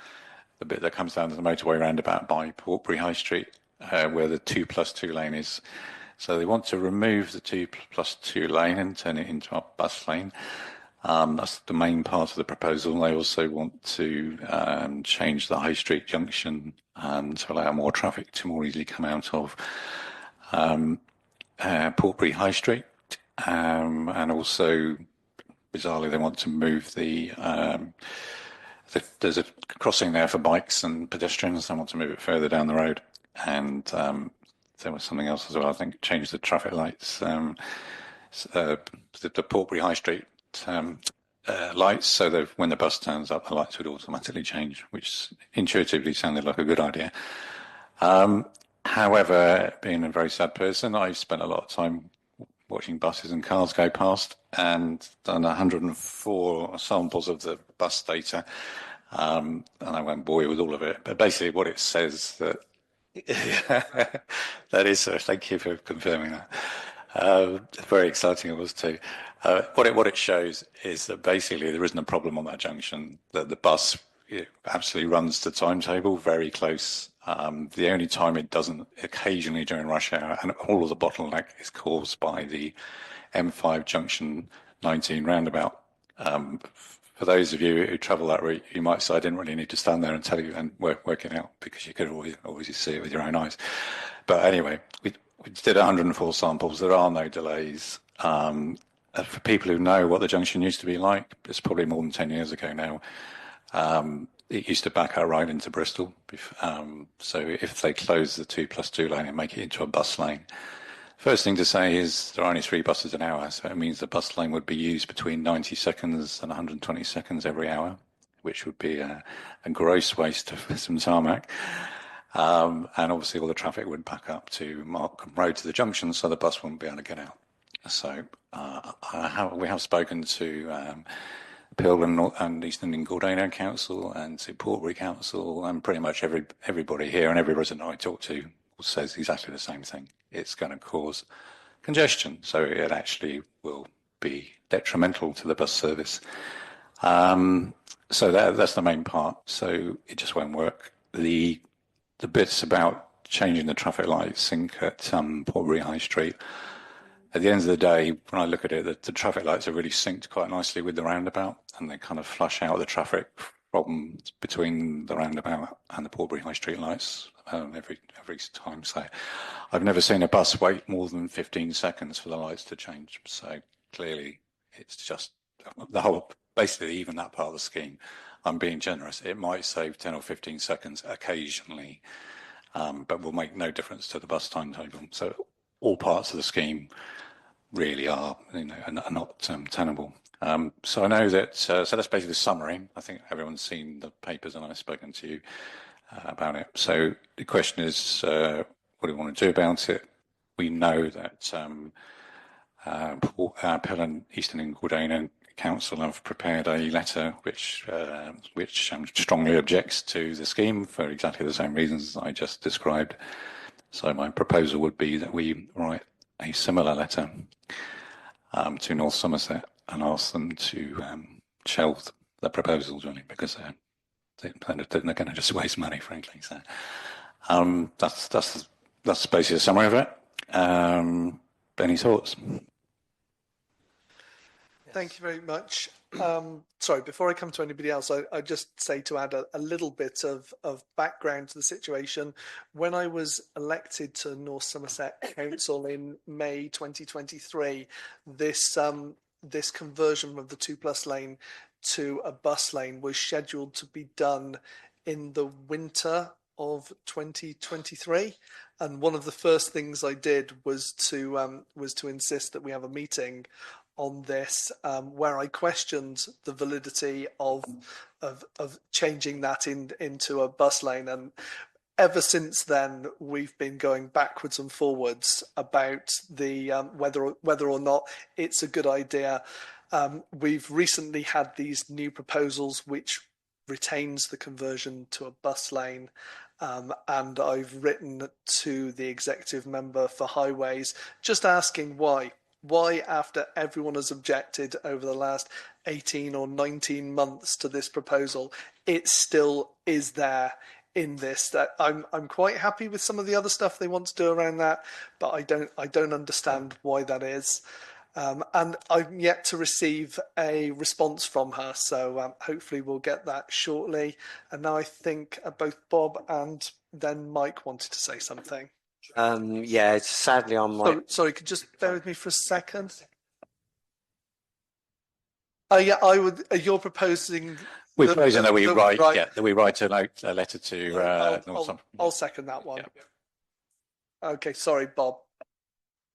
the bit that comes down to the motorway roundabout by Portbury High Street, where the 2+2 lane is. So they want to remove the 2+2 lane and turn it into a bus lane. That's the main part of the proposal. They also want to change the High Street Junction to allow more traffic to more easily come out of Portbury High Street, and also bizarrely, they want to move there's a crossing there for bikes and pedestrians. They want to move it further down the road, and there was something else as well. I think change the traffic lights, the Portbury High Street lights, so that when the bus turns up, the lights would automatically change, which intuitively sounded like a good idea. However, being a very sad person, I've spent a lot of time watching buses and cars go past and done 104 samples of the bus data. And I won't bore you with all of it, but basically what it says that that is, thank you for confirming that. Very exciting it was too. What it shows is that basically there isn't a problem on that junction, that the bus absolutely runs to timetable, very close. The only time it doesn't, occasionally during rush hour, and all of the bottleneck is caused by the M5 junction 19 roundabout. For those of you who travel that route, you might say, I didn't really need to stand there and tell you and work it out, because you could always see it with your own eyes. But anyway, we did 104 samples. There are no delays. For people who know what the junction used to be like, it's probably more than 10 years ago now. It used to back out right into Bristol. So if they close the 2+2 lane and make it into a bus lane, first thing to say is there are only 3 buses an hour. So it means the bus lane would be used between 90 seconds and 120 seconds every hour, which would be a gross waste of some tarmac. And obviously all the traffic would back up to Markham Road to the junction, so the bus wouldn't be able to get out. So we have spoken to Peel and East London Gordano Council and to Portbury Council, and pretty much everybody here and every resident I talk to says exactly the same thing. It's going to cause congestion, so it actually will be detrimental to the bus service. So that's the main part. So it just won't work. The bits about changing the traffic light sync at Portbury High Street, at the end of the day, when I look at it, the traffic lights are really synced quite nicely with the roundabout, and they kind of flush out the traffic problems between the roundabout and the Portbury High Street lights every time. So I've never seen a bus wait more than 15 seconds for the lights to change. So clearly, it's just the whole, basically even that part of the scheme. I'm being generous. It might save 10 or 15 seconds occasionally, but will make no difference to the bus timetable. So all parts of the scheme really are not tenable. So I know that, so that's basically the summary. I think everyone's seen the papers and I've spoken to you about it. So the question is, what do we want to do about it? We know that Pell and Eastern and Gordano Council have prepared a letter which strongly objects to the scheme for exactly the same reasons I just described. So my proposal would be that we write a similar letter to North Somerset and ask them to shelve the proposals, really, because they're going to just waste money, frankly. So that's basically a summary of it. Any thoughts? Thank you very much. Sorry, before I come to anybody else, I just say to add a little bit of background to the situation. When I was elected to North Somerset Council in May 2023, this conversion of the 2+ lane to a bus lane was scheduled to be done in the winter of 2023, and one of the first things I did was to insist that we have a meeting on this, where I questioned the validity of changing that into a bus lane. And ever since then, we've been going backwards and forwards about the whether or not it's a good idea. We've recently had these new proposals which retains the conversion to a bus lane. And I've written to the executive member for highways just asking why. Why, after everyone has objected over the last 18 or 19 months to this proposal, it still is there in this. That I'm quite happy with some of the other stuff they want to do around that, but I don't understand why that is. And I'm yet to receive a response from her, so hopefully we'll get that shortly. And now I think both Bob and then Mike wanted to say something. Yeah, sadly on my... Sorry, could you just bear with me for a second? Yeah, I would. You're proposing. We're the- proposing that we the- write, right. yeah, that we write a letter to I'll second that one. Okay, sorry, Bob.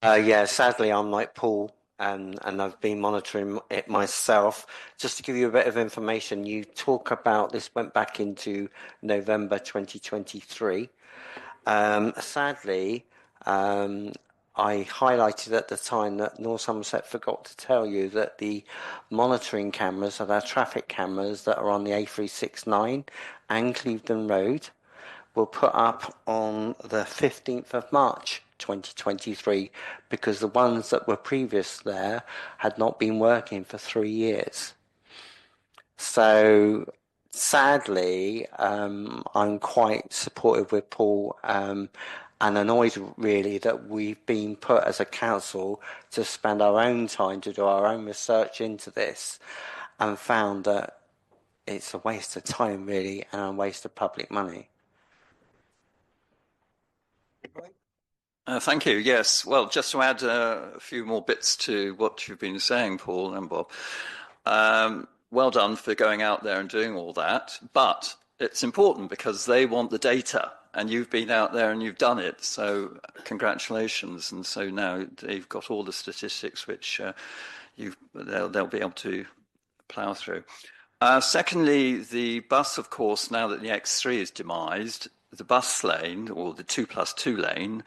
Yeah, sadly, I'm like Paul, and I've been monitoring it myself. Just to give you a bit of information, you talk about this went back into November 2023. Sadly, I highlighted at the time that North Somerset forgot to tell you that the monitoring cameras are our traffic cameras that are on the A369 and Clevedon Road were put up on the 15th of March 2023 because the ones that were previous there had not been working for 3 years. So sadly, I'm quite supportive with Paul and annoyed really that we've been put as a council to spend our own time to do our own research into this and found that it's a waste of time really and a waste of public money. Thank you. Yes. Well, just to add a few more bits to what you've been saying, Paul and Bob. Well done for going out there and doing all that. But it's important because they want the data, and you've been out there and you've done it. So congratulations. And so now they've got all the statistics which they'll be able to plough through. Secondly, the bus, of course, now that the X3 is demised, the bus lane or the 2+2 lane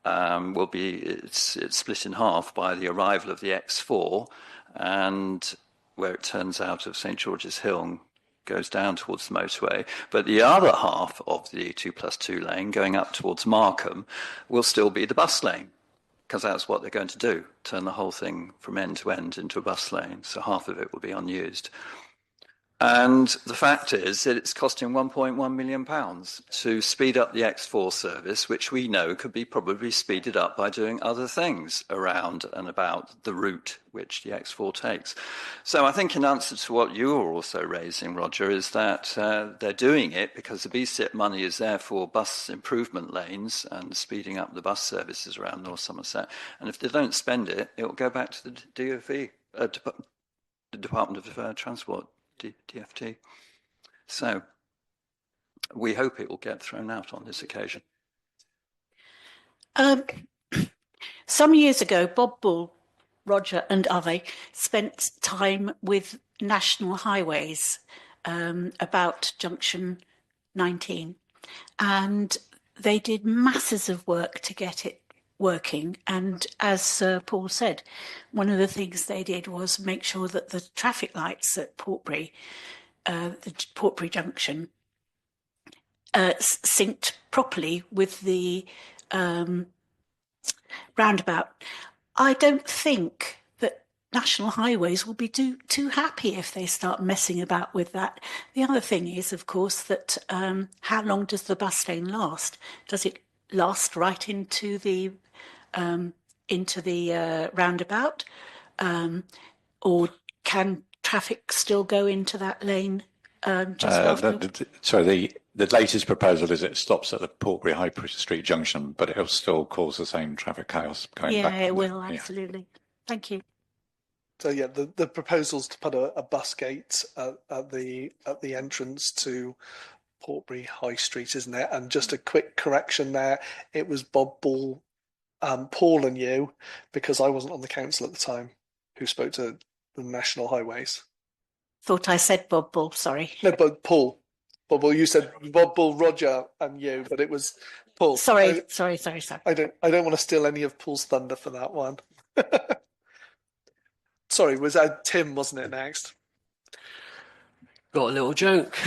will be it's split in half by the arrival of the X4, and where it turns out of St George's Hill and goes down towards the motorway. But the other half of the 2+2 lane going up towards Markham will still be the bus lane, because that's what they're going to do, turn the whole thing from end to end into a bus lane. So half of it will be unused. And the fact is that it's costing £1.1 million to speed up the X4 service, which we know could be probably speeded up by doing other things around and about the route which the X4 takes. So I think in answer to what you were also raising, Roger, is that they're doing it because the BSIP money is there for bus improvement lanes and speeding up the bus services around North Somerset. And if they don't spend it, it will go back to the DfE, the Department of Transport. DFT. So we hope it will get thrown out on this occasion. Some years ago, Bob Bull, Roger and I spent time with National Highways about Junction 19, and they did masses of work to get it working. And as Paul said, one of the things they did was make sure that the traffic lights at Portbury, the Portbury Junction, synced properly with the roundabout. I don't think that National Highways will be too happy if they start messing about with that. The other thing is, of course, that how long does the bus lane last? Does it last right into the roundabout, or can traffic still go into that lane just after? Sorry, the latest proposal is it stops at the Portbury High Street junction, but it'll still cause the same traffic chaos going back. Yeah, it will, absolutely. Thank you. So yeah, the proposal's to put a bus gate at the entrance to Portbury High Street, isn't it? And just a quick correction there, it was Bob Bull, Paul and you, because I wasn't on the council at the time, who spoke to the National Highways. Thought I said Bob Bull, sorry. No, but Paul. Bob Bull, you said Bob Bull, Roger and you, but it was Paul. Sorry. I don't want to steal any of Paul's thunder for that one. Sorry, was that Tim, wasn't it, next? Got a little joke.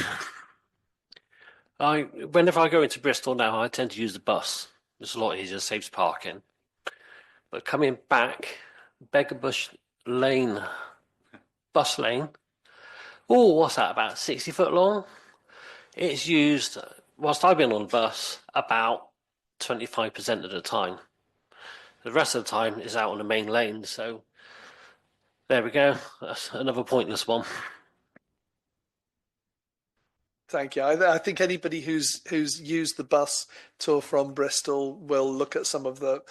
Whenever I go into Bristol now, I tend to use the bus. It's a lot easier, saves parking. But coming back, Beggarbush Lane, bus lane, what's that, about 60 foot long? It's used, whilst I've been on the bus, about 25% of the time. The rest of the time is out on the main lane, so there we go. That's another pointless one. Thank you. I think anybody who's used the bus tour from Bristol will look at some of the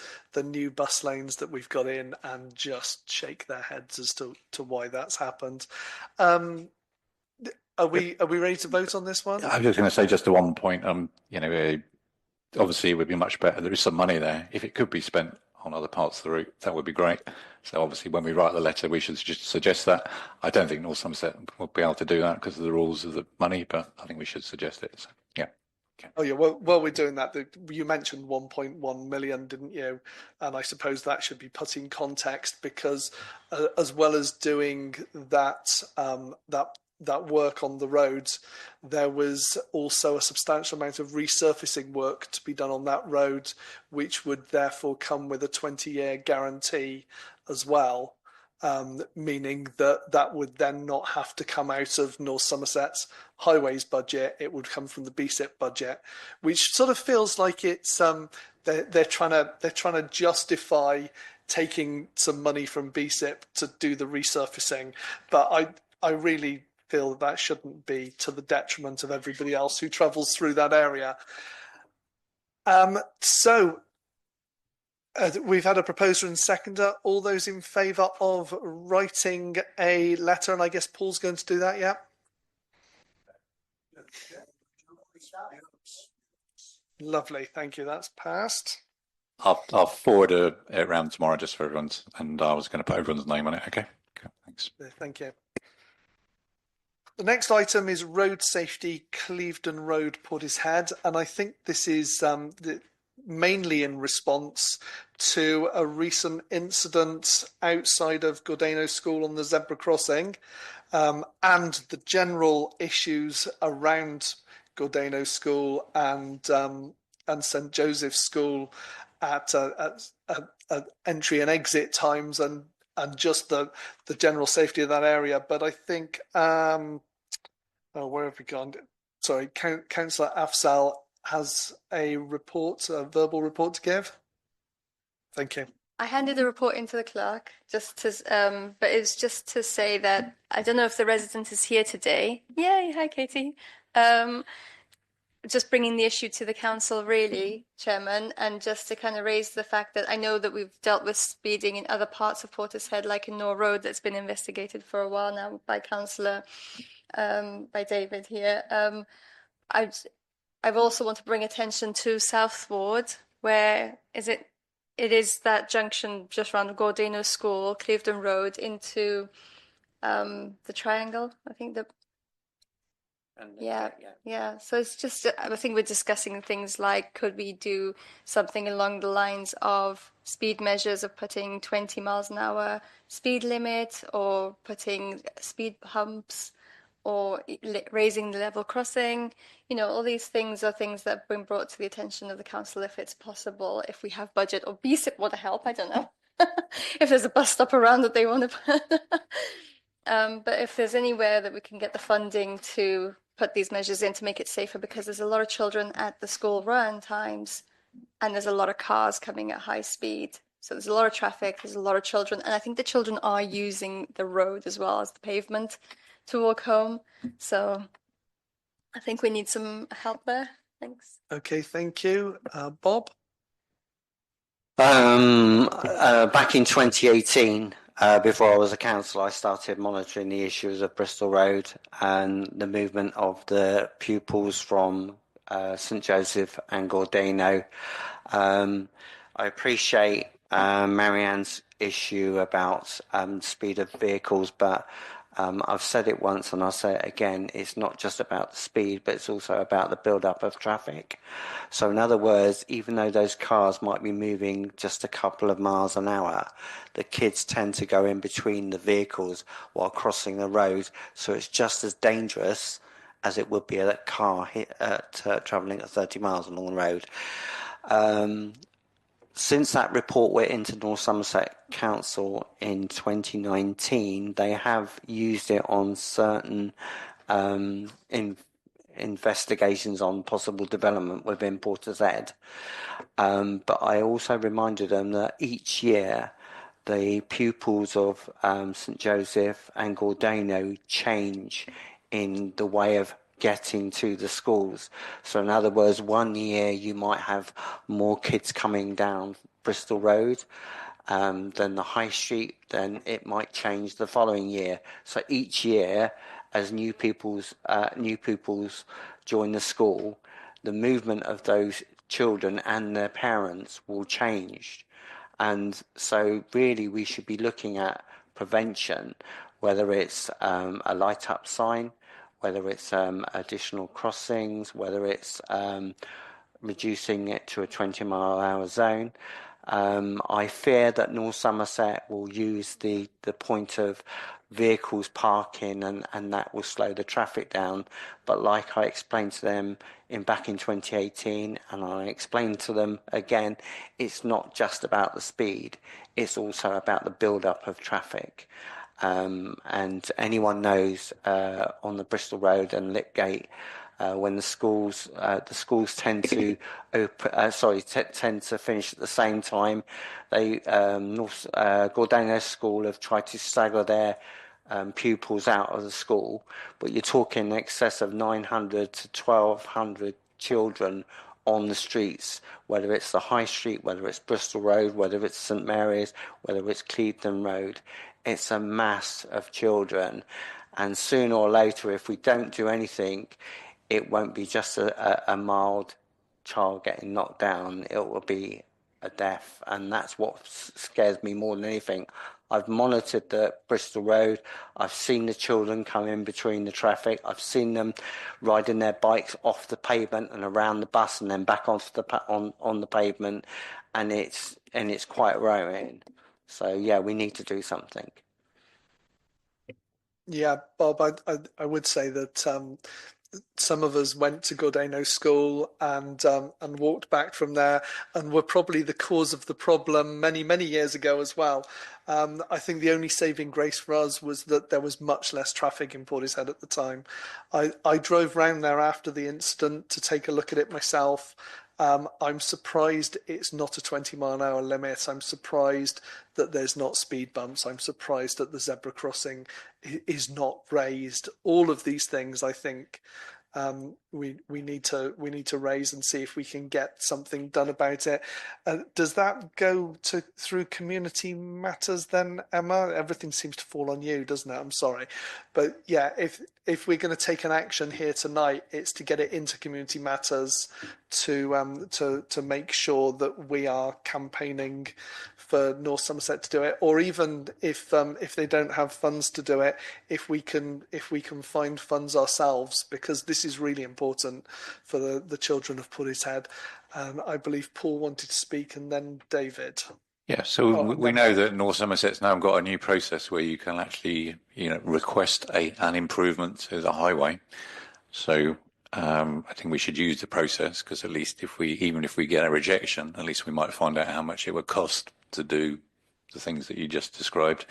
new bus lanes that we've got in and just shake their heads as to why that's happened. Are we ready to vote on this one? I was just going to say just to one point, obviously it would be much better. There is some money there. If it could be spent on other parts of the route, that would be great. So obviously when we write the letter, we should just suggest that. I don't think North Somerset will be able to do that because of the rules of the money, but I think we should suggest it. So, yeah. Okay. Oh yeah, well, while we're doing that, you mentioned 1.1 million, didn't you? And I suppose that should be put in context because as well as doing that that work on the roads, there was also a substantial amount of resurfacing work to be done on that road, which would therefore come with a 20-year guarantee as well, meaning that would then not have to come out of North Somerset's highways budget. It would come from the BSIP budget, which sort of feels like it's they're trying to justify taking some money from BSIP to do the resurfacing, but I really feel that shouldn't be to the detriment of everybody else who travels through that area. We've had a proposer and seconder. All those in favour of writing a letter, and I guess Paul's going to do that, yeah? Lovely, thank you. That's passed. I'll forward it around tomorrow just for everyone's, and I was going to put everyone's name on it. Okay, thanks. Thank you. The next item is road safety, Clevedon Road, Portishead, and I think this is mainly in response to a recent incident outside of Gordano School on the zebra crossing, and the general issues around Gordano School and St Joseph's School at entry and exit times and just the general safety of that area. But I think where have we gone? Sorry, Councillor Afzal has a verbal report to give. Thank you. I handed the report into the clerk but it's just to say that I don't know if the resident is here today. Yay, hi Katie. Just bringing the issue to the council, really, Chairman, and just to kind of raise the fact that I know that we've dealt with speeding in other parts of Portishead, like in Nor Road, that's been investigated for a while now by Councillor, by David here. I've also want to bring attention to South Ward, where it is that junction just around Gordano School, Clevedon Road, into the triangle, I think Yeah. So it's just, I think we're discussing things like, could we do something along the lines of speed measures of putting 20 miles an hour speed limit, or putting speed humps, or raising the level crossing. All these things are things that have been brought to the attention of the council, if it's possible, if we have budget, or BSIP want to help, I don't know. If there's a bus stop around that they want to put. But if there's anywhere that we can get the funding to put these measures in to make it safer, because there's a lot of children at the school run times and there's a lot of cars coming at high speed. So there's a lot of traffic, there's a lot of children, and I think the children are using the road as well as the pavement to walk home. So I think we need some help there. Thanks. Okay, thank you. Bob? Back in 2018, before I was a councillor, I started monitoring the issues of Bristol Road and the movement of the pupils from St Joseph and Gordano. I appreciate Marianne's issue about speed of vehicles, but I've said it once and I'll say it again, it's not just about the speed, but it's also about the build-up of traffic. So in other words, even though those cars might be moving just a couple of miles an hour, the kids tend to go in between the vehicles while crossing the road, so it's just as dangerous as it would be a car travelling at 30 miles along the road. Since that report went into North Somerset Council in 2019, they have used it on certain investigations on possible development within Portishead. But I also reminded them that each year the pupils of St Joseph and Gordano change in the way of getting to the schools. So in other words, one year you might have more kids coming down Bristol Road than the high street, then it might change the following year. So each year, as new pupils join the school, the movement of those children and their parents will change. And so really we should be looking at prevention, whether it's a light up sign, whether it's additional crossings, whether it's reducing it to a 20-mile-an-hour zone. I fear that North Somerset will use the point of vehicles parking and that will slow the traffic down. But like I explained to them back in 2018, and I explained to them again, it's not just about the speed, it's also about the build-up of traffic. And anyone knows on the Bristol Road and Lipgate, when the schools tend to tend to finish at the same time. They Gordano School have tried to stagger their pupils out of the school, but you're talking in excess of 900 to 1,200 children on the streets, whether it's the High Street, whether it's Bristol Road, whether it's St Mary's, whether it's Clevedon Road. It's a mass of children, and sooner or later, if we don't do anything, it won't be just a mild child getting knocked down. It will be a death, and that's what scares me more than anything. I've monitored the Bristol Road. I've seen the children come in between the traffic. I've seen them riding their bikes off the pavement and around the bus, and then back onto on the pavement, and it's quite worrying. So yeah, we need to do something. Yeah, Bob, I would say that some of us went to Gordano School and walked back from there and were probably the cause of the problem many years ago as well. I think the only saving grace for us was that there was much less traffic in Portishead at the time. I drove round there after the incident to take a look at it myself. I'm surprised it's not a 20-mile-an-hour limit. I'm surprised that there's not speed bumps. I'm surprised that the zebra crossing is not raised. All of these things, I think, we need to raise and see if we can get something done about it. Does that go through community matters then, Emma? Everything seems to fall on you, doesn't it? I'm sorry, but yeah, if we're going to take an action here tonight, it's to get it into community matters to make sure that we are campaigning for North Somerset to do it, or even if they don't have funds to do it, if we can find funds ourselves, because this is really important for the children of Portishead. I believe Paul wanted to speak, and then David. Yeah, so we know that North Somerset's now got a new process where you can actually, request an improvement to the highway. So I think we should use the process, because at least even if we get a rejection, at least we might find out how much it would cost to do the things that you just described,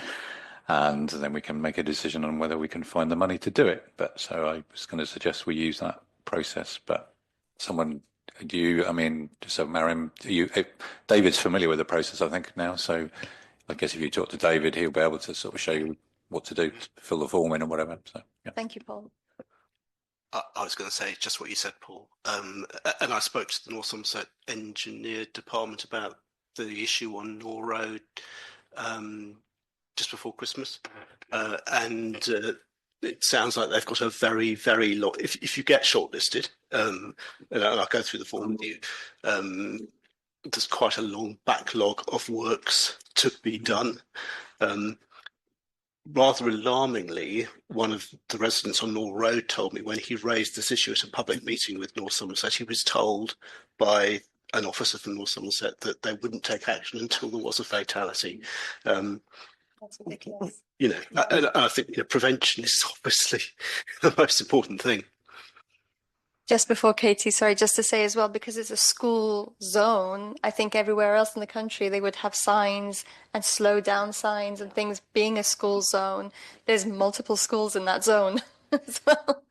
and then we can make a decision on whether we can find the money to do it. But so I was going to suggest we use that process. But just so Mariam, David's familiar with the process, I think, now. So I guess if you talk to David, he'll be able to sort of show you what to do, to fill the form in or whatever. So yeah. Thank you, Paul. I was going to say just what you said, Paul. And I spoke to the North Somerset Engineer Department about the issue on Nor Road just before Christmas, and it sounds like they've got a very, very long. If you get shortlisted, and I'll go through the form with you, there's quite a long backlog of works to be done. Rather alarmingly, one of the residents on Nor Road told me when he raised this issue at a public meeting with North Somerset, he was told by an officer from North Somerset that they wouldn't take action until there was a fatality. That's ridiculous. And I think prevention is obviously the most important thing. Just before Katie, sorry, just to say as well, because it's a school zone, I think everywhere else in the country they would have signs and slow down signs and things. Being a school zone, there's multiple schools in that zone as well.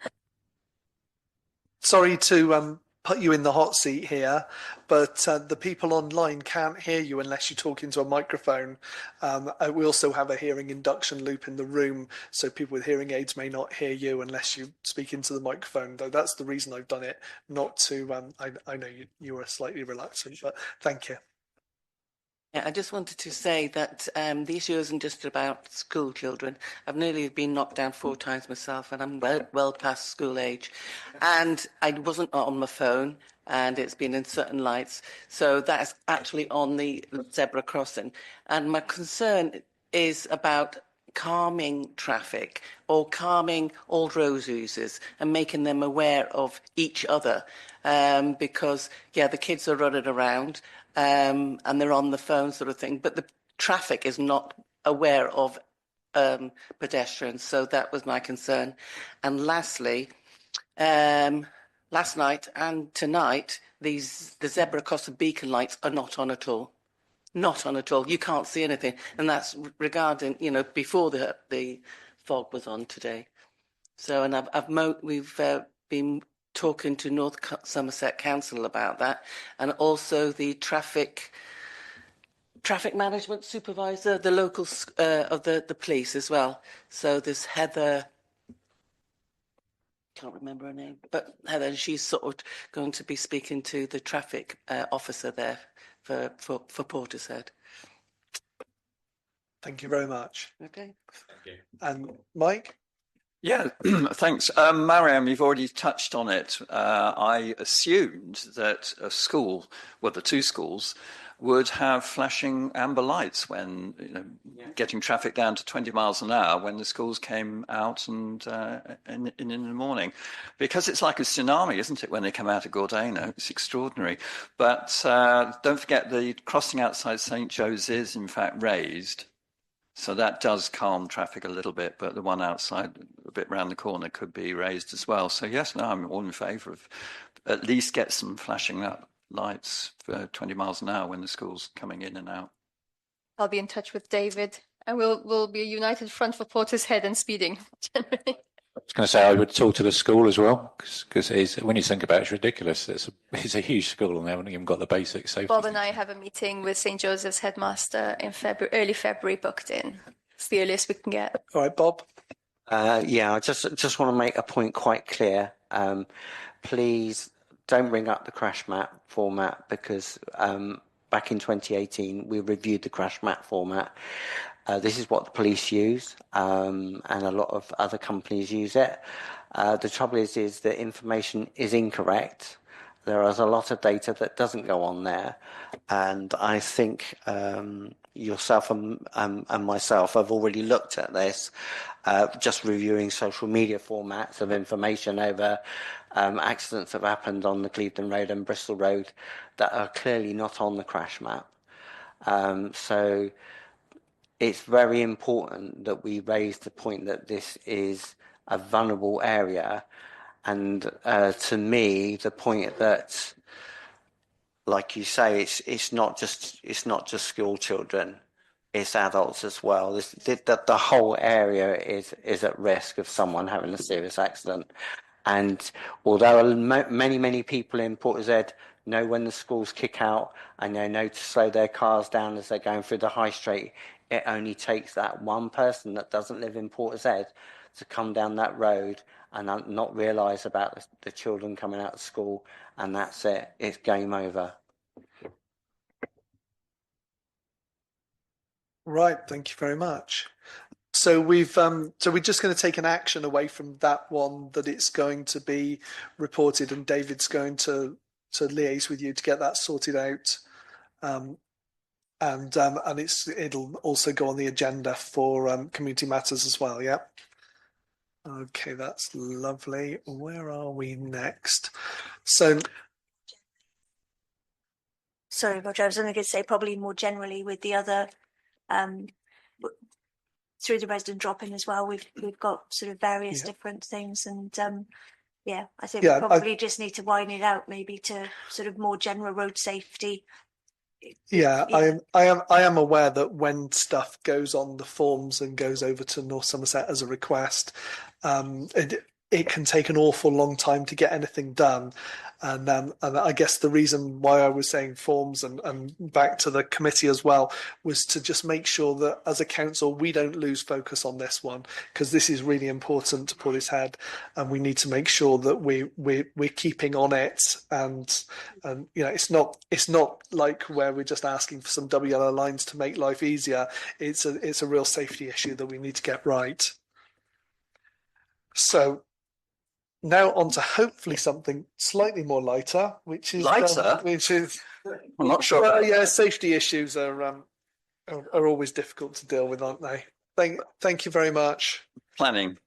Sorry to put you in the hot seat here, but the people online can't hear you unless you talk into a microphone. We also have a hearing induction loop in the room, so people with hearing aids may not hear you unless you speak into the microphone. Though that's the reason I've done it, not to. I know you were slightly reluctant, but thank you. Yeah, I just wanted to say that the issue isn't just about school children. I've nearly been knocked down 4 times myself, and I'm well past school age. And I wasn't on my phone, and it's been in certain lights. So that's actually on the zebra crossing. And my concern is about calming traffic or calming all road users and making them aware of each other. Because, yeah, the kids are running around. And they're on the phone sort of thing, but the traffic is not aware of pedestrians, so that was my concern. And lastly, last night and tonight, the zebra crossing beacon lights are not on at all. Not on at all. You can't see anything, and that's regarding, before the fog was on today. So, and we've been talking to North Somerset Council about that, and also the traffic management supervisor, the local of the police as well. So there's Heather, can't remember her name, but Heather, she's sort of going to be speaking to the traffic officer there for Portishead. Thank you very much. Okay. Thank you. And Mike? Yeah, thanks. Mariam, you've already touched on it. I assumed that a school, well, the 2 schools, would have flashing amber lights when getting traffic down to 20 miles an hour when the schools came out and in the morning. Because it's like a tsunami, isn't it, when they come out of Gordano? It's extraordinary. But don't forget the crossing outside St. Joe's is, in fact, raised. So that does calm traffic a little bit, but the one outside, a bit round the corner, could be raised as well. So yes, no, I'm all in favour of at least get some flashing up lights for 20 miles an hour when the school's coming in and out. I'll be in touch with David, and we'll be a united front for Portishead and speeding. I was going to say I would talk to the school as well, because when you think about it, it's ridiculous. It's a huge school and they haven't even got the basic safety. Bob and I have a meeting with St. Joseph's headmaster in early February booked in. It's the earliest we can get. All right, Bob. Yeah, I just want to make a point quite clear. Please don't bring up the crash map format, because back in 2018 we reviewed the crash map format. This is what the police use, and a lot of other companies use it. The trouble is that information is incorrect. There is a lot of data that doesn't go on there, and I think yourself and myself have already looked at this, just reviewing social media formats of information over accidents that have happened on the Clevedon Road and Bristol Road that are clearly not on the crash map. So it's very important that we raise the point that this is a vulnerable area. And to me, the point that, like you say, it's not just school children, it's adults as well. The whole area is at risk of someone having a serious accident. And although many people in Portishead know when the schools kick out and they know to slow their cars down as they're going through the high street, it only takes that one person that doesn't live in Portishead to come down that road and not realise about the children coming out of school, and that's it. It's game over. Right, thank you very much. So we're just going to take an action away from that one, that it's going to be reported, and David's going to liaise with you to get that sorted out. And it'll also go on the agenda for community matters as well. Yeah. Okay, that's lovely. Where are we next? So, sorry, Roger. I was only going to say probably more generally with the other through the resident drop-in as well. We've got sort of various different things, and I think we probably just need to widen it out, maybe to sort of more general road safety. Yeah, I am aware that when stuff goes on the forms and goes over to North Somerset as a request, it can take an awful long time to get anything done. And I guess the reason why I was saying forms and back to the committee as well was to just make sure that as a council we don't lose focus on this one, because this is really important to Portishead, and we need to make sure that we're keeping on it. And you know, it's not like where we're just asking for some double yellow lines to make life easier. It's a real safety issue that we need to get right. So now on to hopefully something slightly more lighter, which is lighter. I'm not sure. Well, yeah, safety issues are always difficult to deal with, aren't they? Thank you very much. Planning.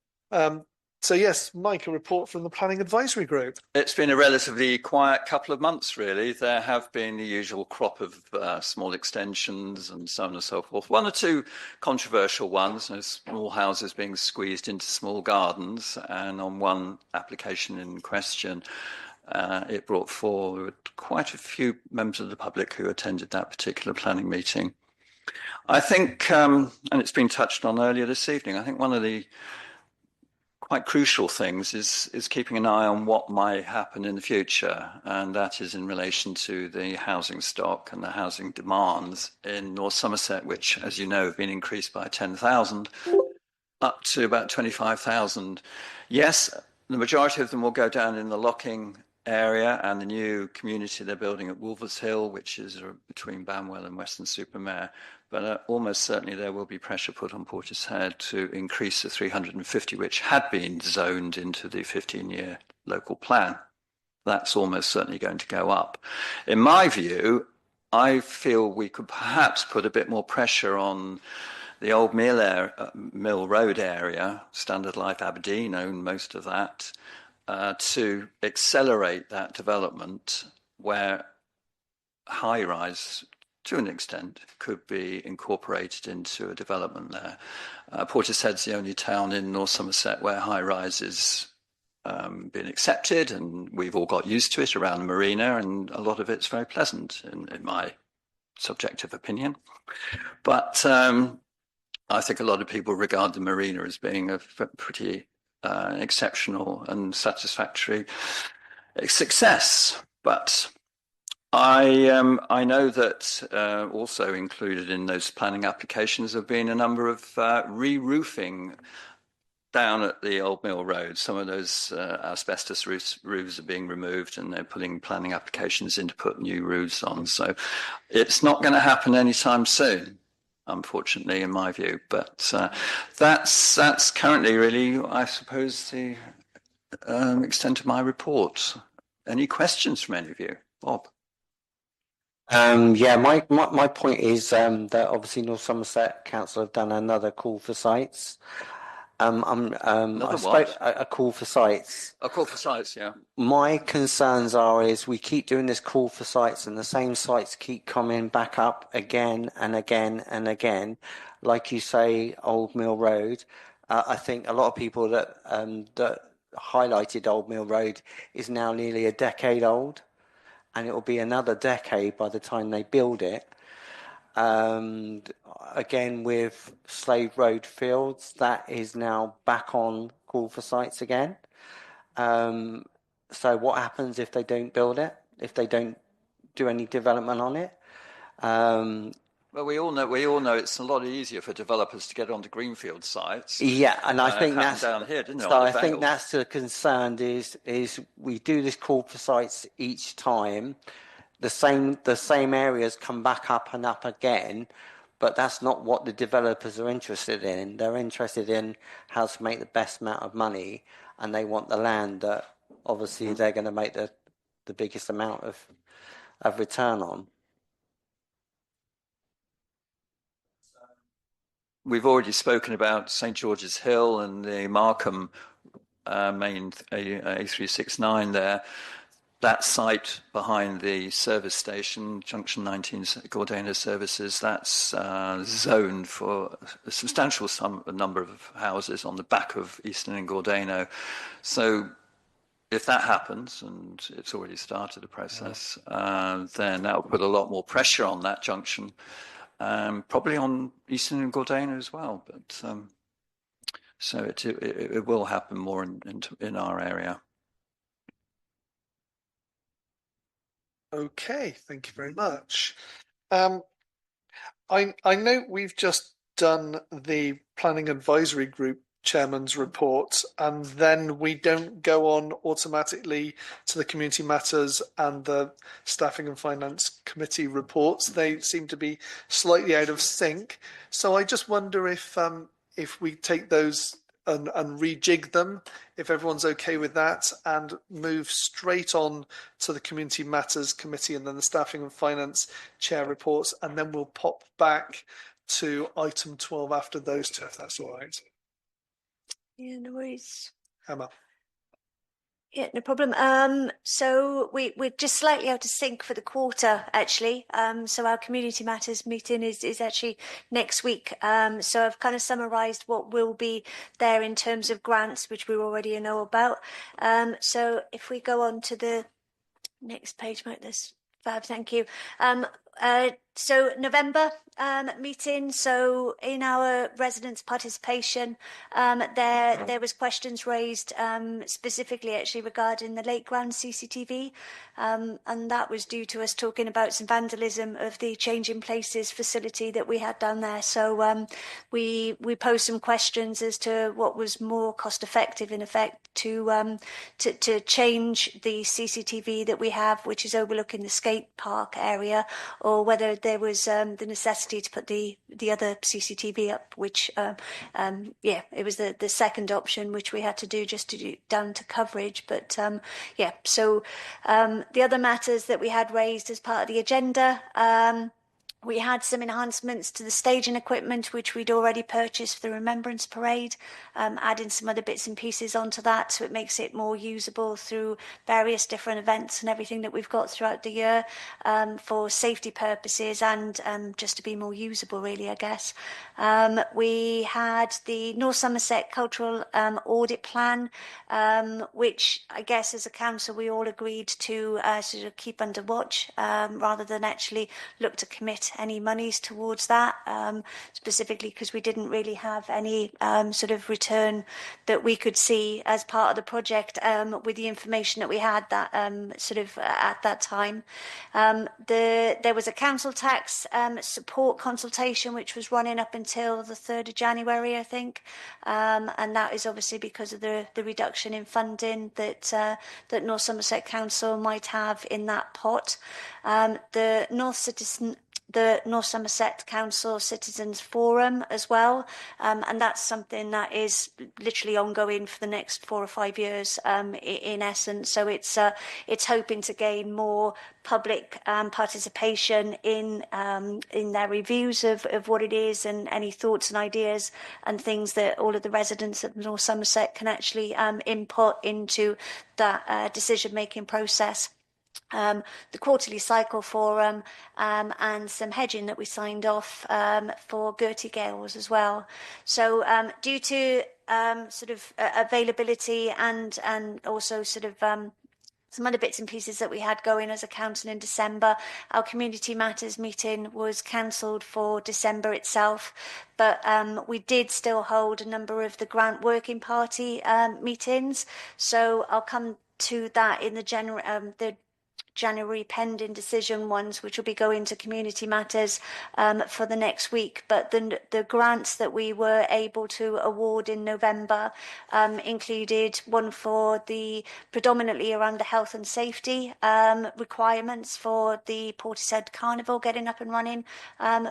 So yes, Mike, a report from the Planning Advisory Group. It's been a relatively quiet couple of months, really. There have been the usual crop of small extensions and so on and so forth. One or two controversial ones, small houses being squeezed into small gardens, and on one application in question, it brought forward quite a few members of the public who attended that particular planning meeting. I think, and it's been touched on earlier this evening, I think one of the quite crucial things is keeping an eye on what might happen in the future, and that is in relation to the housing stock and the housing demands in North Somerset, which, as you know, have been increased by 10,000 up to about 25,000. Yes, the majority of them will go down in the Locking area and the new community they're building at Wolvers Hill, which is between Banwell and Weston-super-Mare. But almost certainly there will be pressure put on Portishead to increase the 350, which had been zoned into the 15-year local plan. That's almost certainly going to go up. In my view, I feel we could perhaps put a bit more pressure on the old Mill Road area. Standard Life Aberdeen own most of that, to accelerate that development where high-rise, to an extent, could be incorporated into a development there. Portishead's the only town in North Somerset where high-rise is been accepted, and we've all got used to it around the marina, and a lot of it's very pleasant, in my subjective opinion. But I think a lot of people regard the marina as being a pretty exceptional and satisfactory success. But I know that also included in those planning applications have been a number of re-roofing down at the Old Mill Road. Some of those asbestos roofs are being removed, and they're putting planning applications in to put new roofs on. So it's not going to happen anytime soon, unfortunately, in my view. But that's currently really, I suppose, the extent of my report. Any questions from any of you? Bob? Yeah, my point is that obviously North Somerset Council have done another call for sites. A call for sites. A call for sites, yeah. My concerns is we keep doing this call for sites, and the same sites keep coming back up again and again and again. Like you say, Old Mill Road. I think a lot of people that highlighted Old Mill Road is now nearly a decade old, and it will be another decade by the time they build it. Again, with Slade Road Fields, that is now back on call for sites again. So what happens if they don't build it? If they don't do any development on it? Well, we all know it's a lot easier for developers to get onto greenfield sites. Yeah, and I think that's down here, didn't it? So I think that's the concern is we do this call for sites each time. The same areas come back up and up again, but that's not what the developers are interested in. They're interested in how to make the best amount of money, and they want the land that obviously they're going to make the biggest amount of return on. We've already spoken about St George's Hill and the Markham main A369 there. That site behind the service station, Junction 19 Gordena Services, that's zoned for a substantial number of houses on the back of Easton and Gordena. So if that happens, and it's already started the process, then that will put a lot more pressure on that junction, probably on Easton and Gordena as well. But So it will happen more in our area. Okay, thank you very much. I know we've just done the Planning Advisory Group Chairman's report, and then we don't go on automatically to the Community Matters and the Staffing and Finance Committee reports. They seem to be slightly out of sync. So I just wonder if we take those and rejig them, if everyone's okay with that, and move straight on to the Community Matters Committee and then the Staffing and Finance Chair reports, and then we'll pop back to item 12 after those two, if that's all right. Yeah, no worries. Emma. Yeah, no problem. So we're just slightly out of sync for the quarter, actually. So our Community Matters meeting is actually next week. So I've kind of summarised what will be there in terms of grants, which we already know about. So if we go on to the next page, Mike, this fab, thank you. So November meeting. So in our residents' participation, there was questions raised specifically actually regarding the Lake Grand CCTV, and that was due to us talking about some vandalism of the Changing Places facility that we had down there. So we posed some questions as to what was more cost effective in effect to change the CCTV that we have, which is overlooking the skate park area, or whether there was the necessity to put the other CCTV up, which it was the second option, which we had to do just to do down to coverage. But so the other matters that we had raised as part of the agenda, we had some enhancements to the staging equipment, which we'd already purchased for the Remembrance Parade, adding some other bits and pieces onto that, so it makes it more usable through various different events and everything that we've got throughout the year, for safety purposes and just to be more usable, really, I guess. We had the North Somerset Cultural Audit Plan, which I guess as a council we all agreed to sort of keep under watch, rather than actually look to commit any monies towards that, specifically because we didn't really have any sort of return that we could see as part of the project, with the information that we had that sort of at that time. There was a council tax support consultation which was running up until the 3rd of January, I think, and that is obviously because of the reduction in funding that North Somerset Council might have in that pot. The North Somerset Council Citizens Forum as well, and that's something that is literally ongoing for the next 4 or 5 years, in essence. So it's hoping to gain more public participation in their reviews of what it is, and any thoughts and ideas and things that all of the residents of North Somerset can actually input into that decision-making process. The quarterly cycle forum, and some hedging that we signed off for Gertie Gales as well. So due to sort of availability and also sort of some other bits and pieces that we had going as a council in December, our Community Matters meeting was cancelled for December itself, but we did still hold a number of the Grant Working Party meetings. So I'll come to that in the January pending decision ones, which will be going to Community Matters for the next week. But the grants that we were able to award in November included one for the predominantly around the health and safety requirements for the Portishead Carnival getting up and running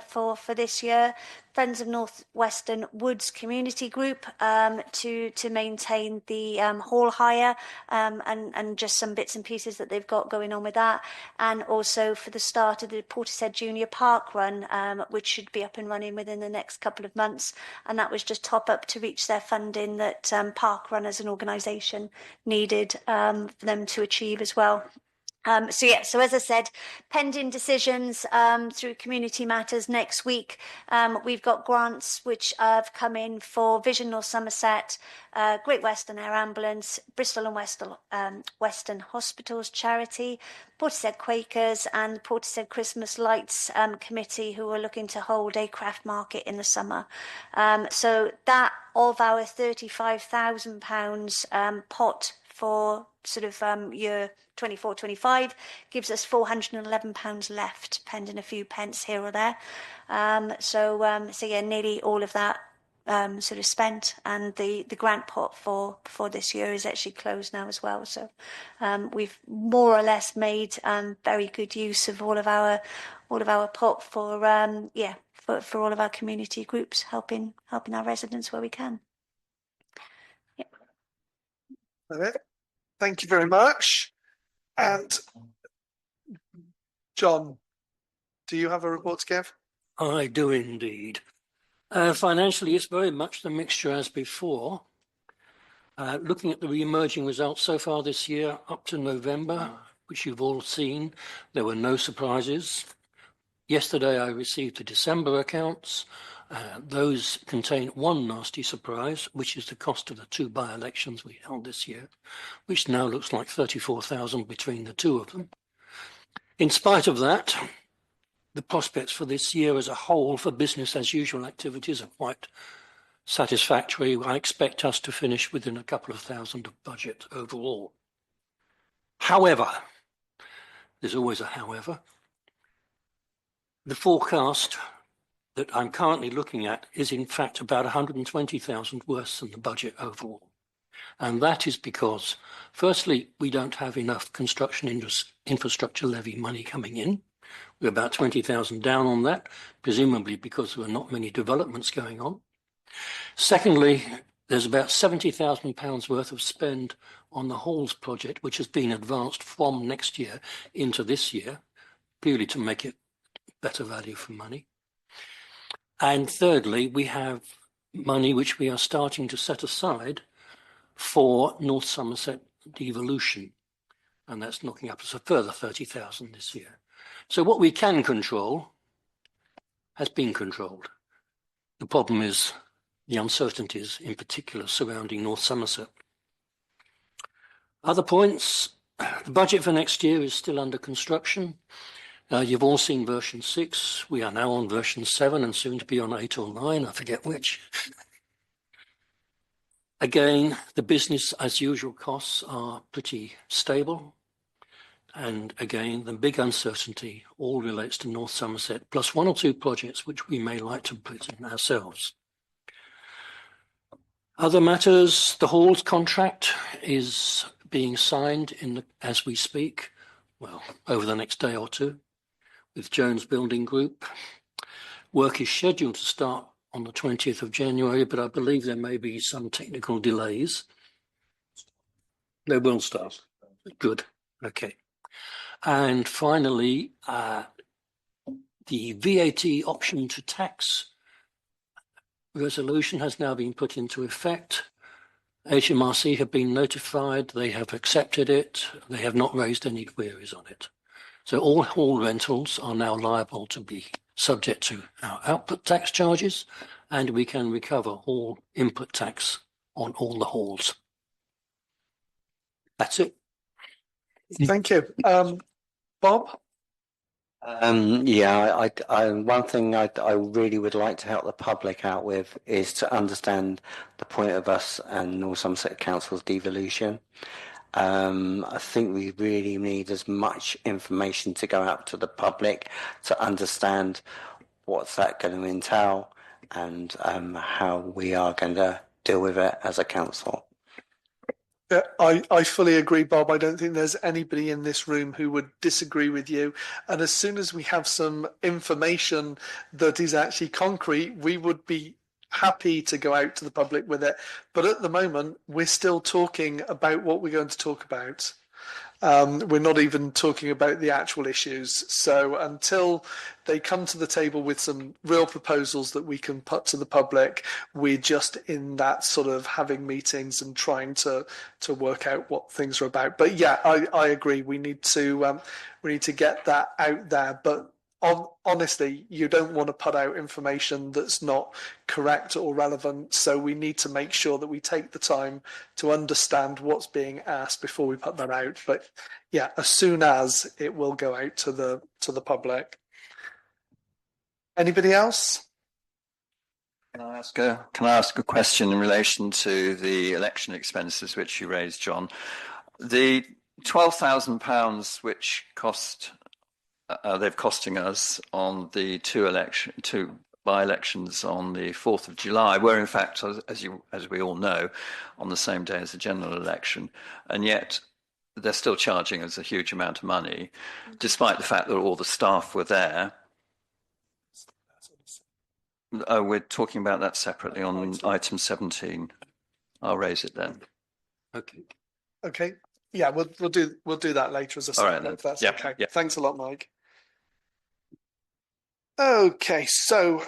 for this year. Friends of North Western Woods Community Group to maintain the hall hire, and just some bits and pieces that they've got going on with that, and also for the start of the Portishead Junior Park Run, which should be up and running within the next couple of months, and that was just top up to reach their funding that Park Run as an organisation needed for them to achieve as well. So as I said, pending decisions through Community Matters next week. We've got grants which have come in for Vision North Somerset, Great Western Air Ambulance, Bristol and Western Hospitals Charity, Portishead Quakers, and Portishead Christmas Lights Committee, who are looking to hold a craft market in the summer. So that of our £35,000 pot for sort of year 24-25 gives us £411 left, pending a few pence here or there. So yeah, nearly all of that sort of spent, and the grant pot for this year is actually closed now as well. So we've more or less made very good use of all of our pot for for all of our community groups, helping our residents where we can. Okay. Thank you very much. And John, do you have a report to give? I do indeed. Financially, it's very much the mixture as before. Looking at the re-emerging results so far this year, up to November, which you've all seen, there were no surprises. Yesterday, I received the December accounts. Those contain one nasty surprise, which is the cost of the 2 by-elections we held this year, which now looks like 34,000 between the two of them. In spite of that, the prospects for this year as a whole for business as usual activities are quite satisfactory. I expect us to finish within a couple of thousand of budget overall. However, there's always a however. The forecast that I'm currently looking at is in fact about 120,000 worse than the budget overall. And that is because, firstly, we don't have enough construction infrastructure levy money coming in. We're about 20,000 down on that, presumably because there are not many developments going on. Secondly, there's about £70,000 worth of spend on the Halls project, which has been advanced from next year into this year, purely to make it better value for money. And thirdly, we have money which we are starting to set aside for North Somerset devolution, and that's knocking up as a further 30,000 this year. So what we can control has been controlled. The problem is the uncertainties, in particular, surrounding North Somerset. Other points, the budget for next year is still under construction. You've all seen version 6. We are now on version 7 and soon to be on 8 or 9, I forget which. Again, the business as usual costs are pretty stable. And again, the big uncertainty all relates to North Somerset, plus 1 or 2 projects which we may like to put in ourselves. Other matters, the Halls contract is being signed as we speak, well, over the next day or two, with Jones Building Group. Work is scheduled to start on the 20th of January, but I believe there may be some technical delays. They will start. Good. Okay. And finally, the VAT option to tax resolution has now been put into effect. HMRC have been notified, they have accepted it, they have not raised any queries on it. So all hall rentals are now liable to be subject to our output tax charges, and we can recover all input tax on all the halls. That's it. Thank you. Bob? Yeah, one thing I really would like to help the public out with is to understand the point of us and North Somerset Council's devolution. I think we really need as much information to go out to the public to understand what's that going to entail and how we are going to deal with it as a council. Yeah, I fully agree, Bob. I don't think there's anybody in this room who would disagree with you. And as soon as we have some information that is actually concrete, we would be happy to go out to the public with it. But at the moment, we're still talking about what we're going to talk about. We're not even talking about the actual issues. So until they come to the table with some real proposals that we can put to the public, we're just in that sort of having meetings and trying to work out what things are about. But yeah, I agree. We need to get that out there. But honestly, you don't want to put out information that's not correct or relevant. So we need to make sure that we take the time to understand what's being asked before we put that out. But yeah, as soon as it will go out to the public. Anybody else? Can I ask a question in relation to the election expenses which you raised, John? The £12,000 which they've costing us on the two by-elections on the 4th of July were in fact, as we all know, on the same day as the general election, and yet they're still charging us a huge amount of money, despite the fact that all the staff were there. Oh, we're talking about that separately on item 17. I'll raise it then. Okay. Okay. Yeah, we'll do that later as a All right, separate, then. if that's Yeah, okay. yeah. Thanks a lot, Mike. Okay, so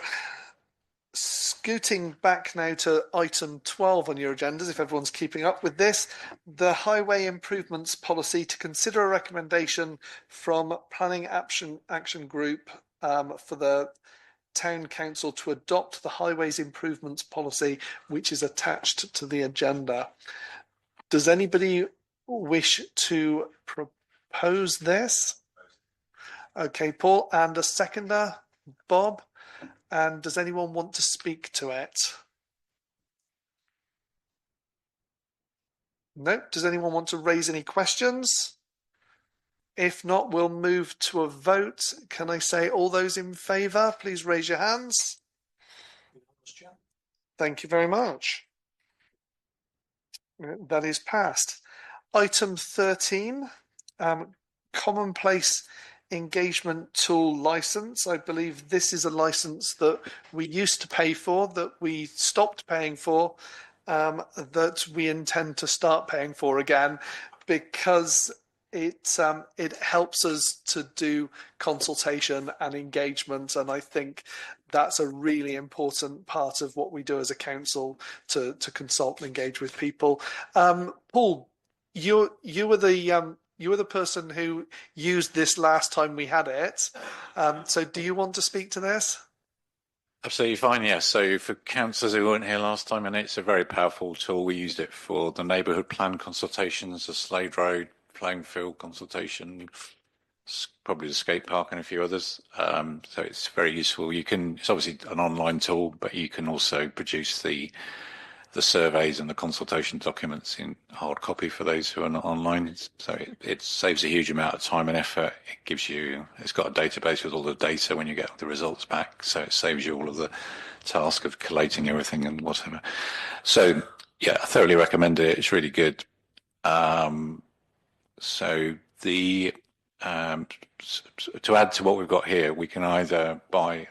scooting back now to item 12 on your agendas, if everyone's keeping up with this, the Highway Improvements Policy, to consider a recommendation from Planning Action Group for the Town Council to adopt the Highways Improvements Policy, which is attached to the agenda. Does anybody wish to propose this? Okay, Paul, and a seconder, Bob. And does anyone want to speak to it? No. Does anyone want to raise any questions? If not, we'll move to a vote. Can I say all those in favour, please raise your hands. Thank you very much. That is passed. Item 13, Commonplace Engagement Tool License. I believe this is a license that we used to pay for, that we stopped paying for, that we intend to start paying for again, because it helps us to do consultation and engagement, and I think that's a really important part of what we do as a council, to consult and engage with people. Paul, you were the person who used this last time we had it. So do you want to speak to this? Absolutely fine, yes. So for councillors who weren't here last time, and it's a very powerful tool. We used it for the neighbourhood plan consultations, the Slade Road, Plainfield consultation, probably the skate park and a few others. So it's very useful. It's obviously an online tool, but you can also produce the surveys and the consultation documents in hard copy for those who are not online. So it saves a huge amount of time and effort. It's got a database with all the data when you get the results back. So it saves you all of the task of collating everything and whatever. So yeah, I thoroughly recommend it. It's really good. So to add to what we've got here, we can either buy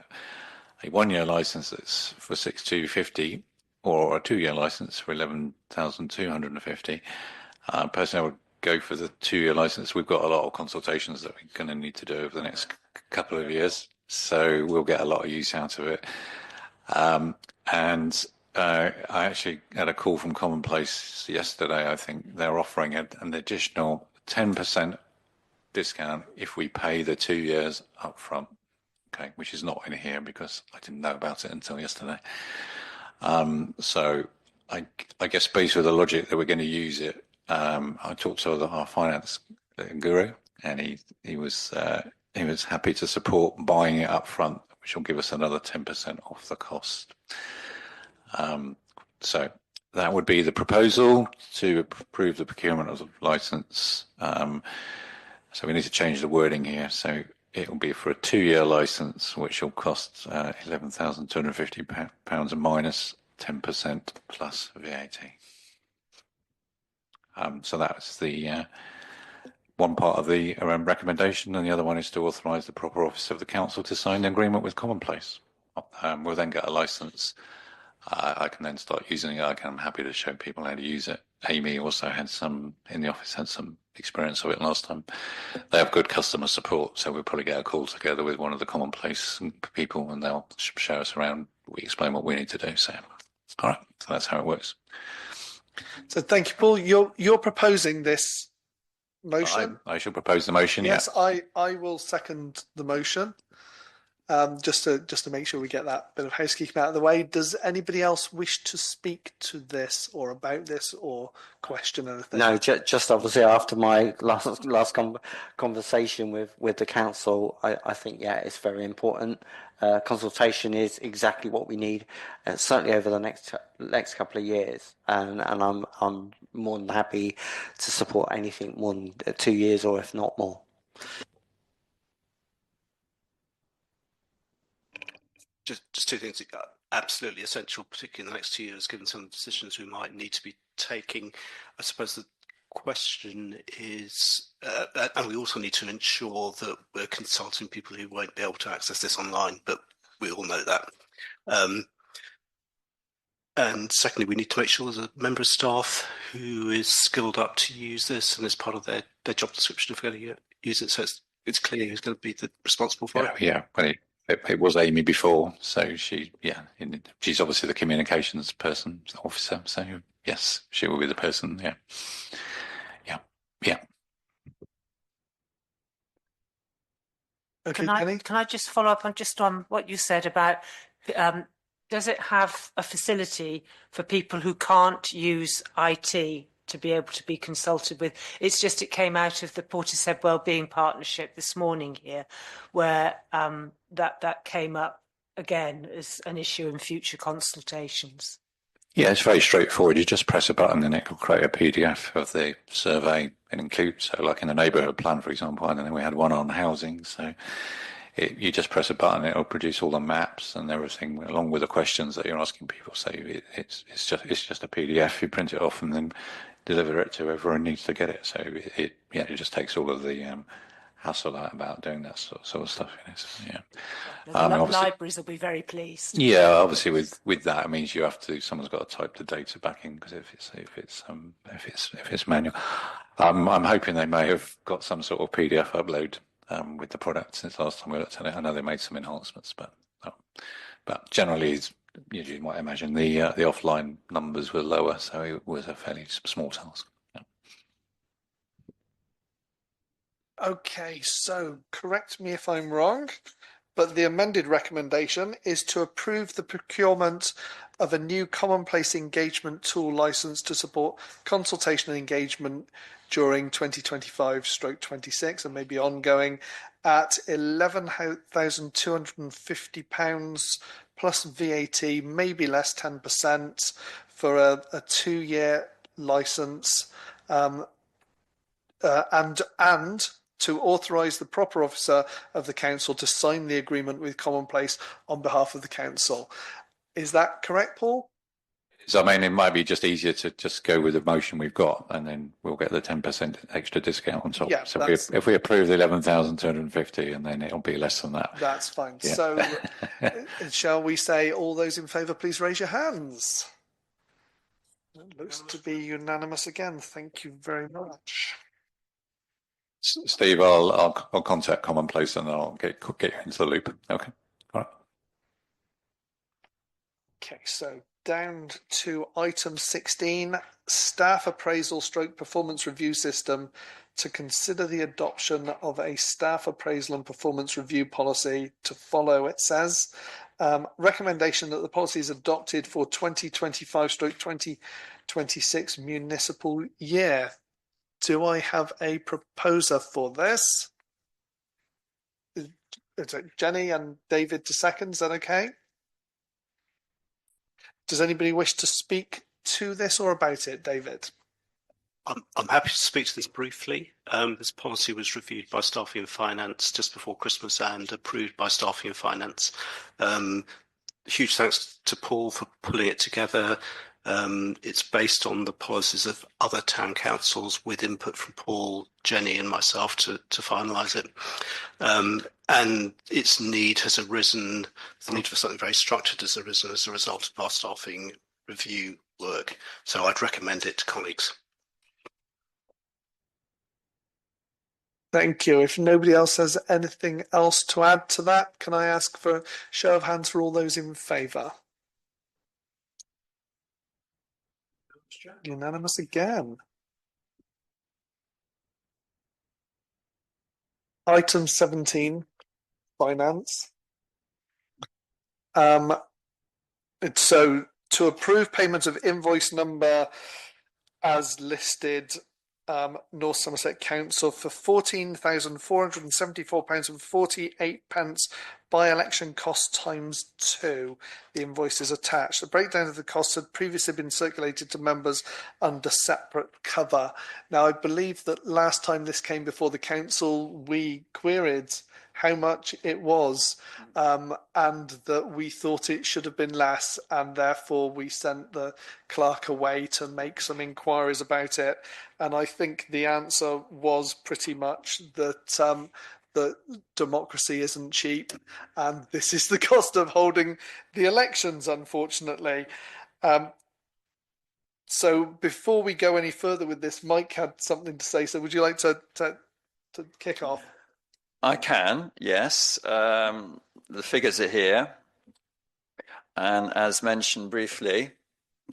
a 1-year license that's for $6,250 or a 2-year license for $11,250. Personally, I would go for the 2-year license. We've got a lot of consultations that we're going to need to do over the next couple of years, so we'll get a lot of use out of it. I actually had a call from Commonplace yesterday. I think they're offering an additional 10% discount if we pay the 2 years up front, okay, which is not in here because I didn't know about it until yesterday. So I guess based with the logic that we're going to use it, I talked to our finance guru, and he was happy to support buying it up front, which will give us another 10% off the cost. So that would be the proposal to approve the procurement of the license. So we need to change the wording here. So it will be for a 2-year license, which will cost £11,250 minus 10% plus VAT. So that's the one part of the recommendation, and the other one is to authorise the proper office of the council to sign the agreement with Commonplace. We'll then get a license. I can then start using it. I'm happy to show people how to use it. Amy also had some experience of it last time. They have good customer support, so we'll probably get a call together with one of the Commonplace people, and they'll show us around. We explain what we need to do. So, all right, so that's how it works. So thank you, Paul. You're proposing this motion? I shall propose the motion. Yes, yeah. I will second the motion. just to make sure we get that bit of housekeeping out of the way. Does anybody else wish to speak to this or about this or question anything? No, just obviously after my last conversation with the council, I think it's very important. Consultation is exactly what we need, certainly over the next couple of years, and I'm more than happy to support anything more than 2 years or if not more. Just two things that are absolutely essential, particularly in the next 2 years, given some of the decisions we might need to be taking. I suppose the question is, and we also need to ensure that we're consulting people who won't be able to access this online, but we all know that. And secondly, we need to make sure there's a member of staff who is skilled up to use this and is part of their job description if we're going to use it, so it's clear who's going to be responsible for it. Yeah, well, it was Amy before, so she's obviously the communications person, officer. So yes, she will be the person. Yeah. Okay, Can I just follow up on what you said about does it have a facility for people who can't use IT to be able to be consulted with? It's just it came out of the Portishead Wellbeing Partnership this morning here, where that came up again as an issue in future consultations. Yeah, it's very straightforward. You just press a button and it will create a PDF of the survey and include, so like in a neighbourhood plan, for example, I don't know, we had one on housing, so you just press a button, it'll produce all the maps and everything along with the questions that you're asking people. So it's just a PDF. You print it off and then deliver it to whoever needs to get it. So it just takes all of the hassle out about doing that sort of stuff. So, yeah. The libraries will be very pleased. Yeah, obviously with that, it means you have to. Someone's got to type the data back in because if it's manual, I'm hoping they may have got some sort of PDF upload with the product since last time we looked at it. I know they made some enhancements, but generally, as you might imagine, the offline numbers were lower, so it was a fairly small task. Okay, so correct me if I'm wrong, but the amended recommendation is to approve the procurement of a new commonplace engagement tool license to support consultation and engagement during 2025/26 and maybe ongoing at £11,250 plus VAT, maybe less 10% for a 2-year license, and to authorise the proper officer of the council to sign the agreement with Commonplace on behalf of the council. Is that correct, Paul? So I mean, it might be just easier to just go with the motion we've got, and then we'll get the 10% extra discount on top. Yeah, so if we approve the 11,250, and then it'll be less than that. That's fine. Yeah. So, shall we say all those in favour, please raise your hands. It looks to be unanimous again. Thank you very much. Steve, I'll contact Commonplace and I'll get you into the loop. Okay. All right. Okay, so down to item 16, staff appraisal / performance review system to consider the adoption of a staff appraisal and performance review policy to follow, it says. Recommendation that the policy is adopted for 2025/2026 municipal year. Do I have a proposer for this? Is it Jenny and David to second? Is that okay? Does anybody wish to speak to this or about it, David? I'm happy to speak to this briefly. This policy was reviewed by Staffing and Finance just before Christmas and approved by Staffing and Finance. Huge thanks to Paul for pulling it together. It's based on the policies of other town councils with input from Paul, Jenny and myself to finalise it. And its need has arisen, the need for something very structured has arisen as a result of our staffing review work. So I'd recommend it to colleagues. Thank you. If nobody else has anything else to add to that, can I ask for a show of hands for all those in favour? Unanimous again. Item 17, finance. So to approve payment of invoice number as listed, North Somerset Council for £14,474.48 by-election cost times 2. The invoice is attached. The breakdown of the costs had previously been circulated to members under separate cover. Now, I believe that last time this came before the council, we queried how much it was, and that we thought it should have been less, and therefore we sent the clerk away to make some inquiries about it. And I think the answer was pretty much that that democracy isn't cheap, and this is the cost of holding the elections, unfortunately. So before we go any further with this, Mike had something to say. So would you like to kick off? I can, yes. The figures are here. And as mentioned briefly,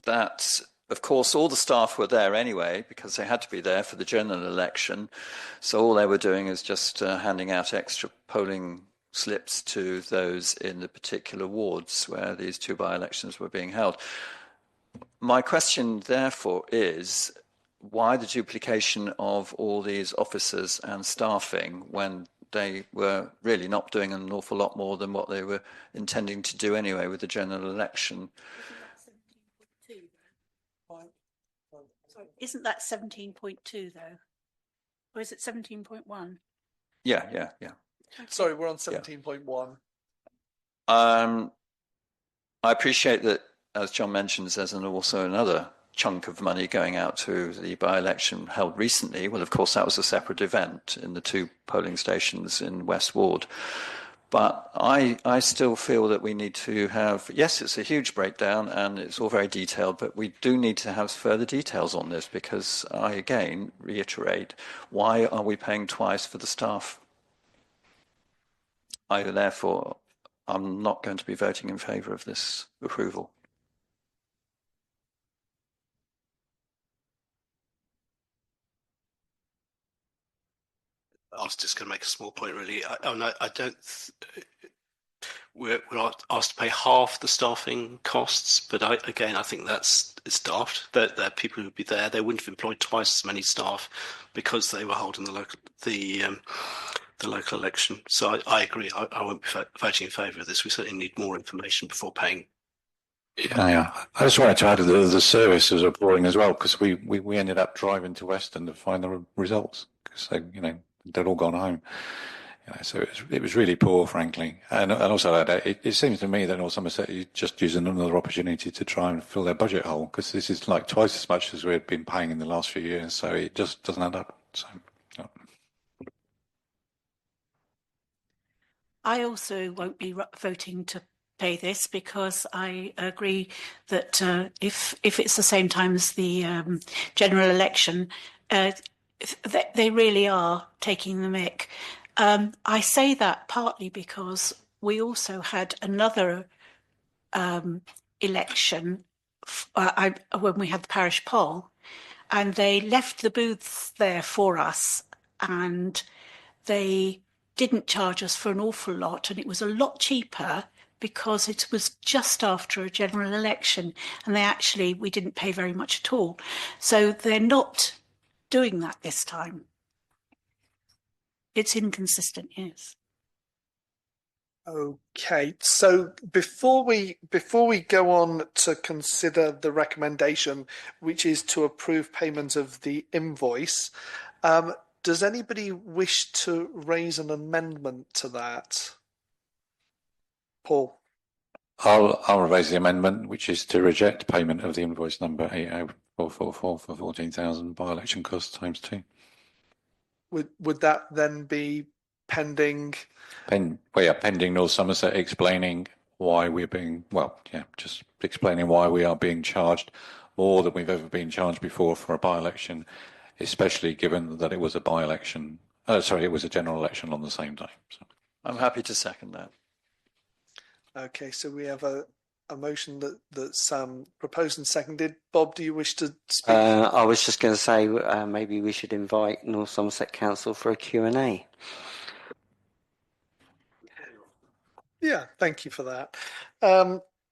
that, of course, all the staff were there anyway, because they had to be there for the general election. So all they were doing is just handing out extra polling slips to those in the particular wards where these 2 by-elections were being held. My question, therefore, is why the duplication of all these officers and staffing when they were really not doing an awful lot more than what they were intending to do anyway with the general election? Isn't that 17.2 though? Or is it 17.1? Yeah. Sorry, we're on 17.1. I appreciate that, as John mentions, there's also another chunk of money going out to the by-election held recently. Well, of course, that was a separate event in the 2 polling stations in West Ward. But I still feel that we need to have, yes, it's a huge breakdown and it's all very detailed, but we do need to have further details on this, because I, again, reiterate, why are we paying twice for the staff? Therefore, I'm not going to be voting in favour of this approval. I was just going to make a small point, really. I don't. We're asked to pay half the staffing costs, but I think it's daft. That people who'd be there, they wouldn't have employed twice as many staff because they were holding the local election. So I agree. I won't be voting in favour of this. We certainly need more information before paying. Yeah. I just wanted to add that the service was appalling as well, because we ended up driving to Weston to find the results, because they'd all gone home. So it was really poor, frankly. And also, it seems to me that North Somerset is just using another opportunity to try and fill their budget hole, because this is like twice as much as we had been paying in the last few years. So it just doesn't add up. So. I also won't be voting to pay this, because I agree that if it's the same time as the general election, they really are taking the mick. I say that partly because we also had another election when we had the parish poll, and they left the booths there for us, and they didn't charge us for an awful lot, and it was a lot cheaper because it was just after a general election, and we didn't pay very much at all. So they're not doing that this time. It's inconsistent, yes. Okay, so before we go on to consider the recommendation, which is to approve payment of the invoice, does anybody wish to raise an amendment to that? Paul? I'll raise the amendment, which is to reject payment of the invoice number 80444 for 14,000 by-election costs times 2. Would that then be pending? Pending North Somerset explaining why just explaining why we are being charged more than we've ever been charged before for a by-election, especially given that it was a by-election. It was a general election on the same day. So. I'm happy to second that. Okay, so we have a motion that Sam proposed and seconded. Bob, do you wish to speak? I was just going to say maybe we should invite North Somerset Council for a Q&A. Yeah, thank you for that.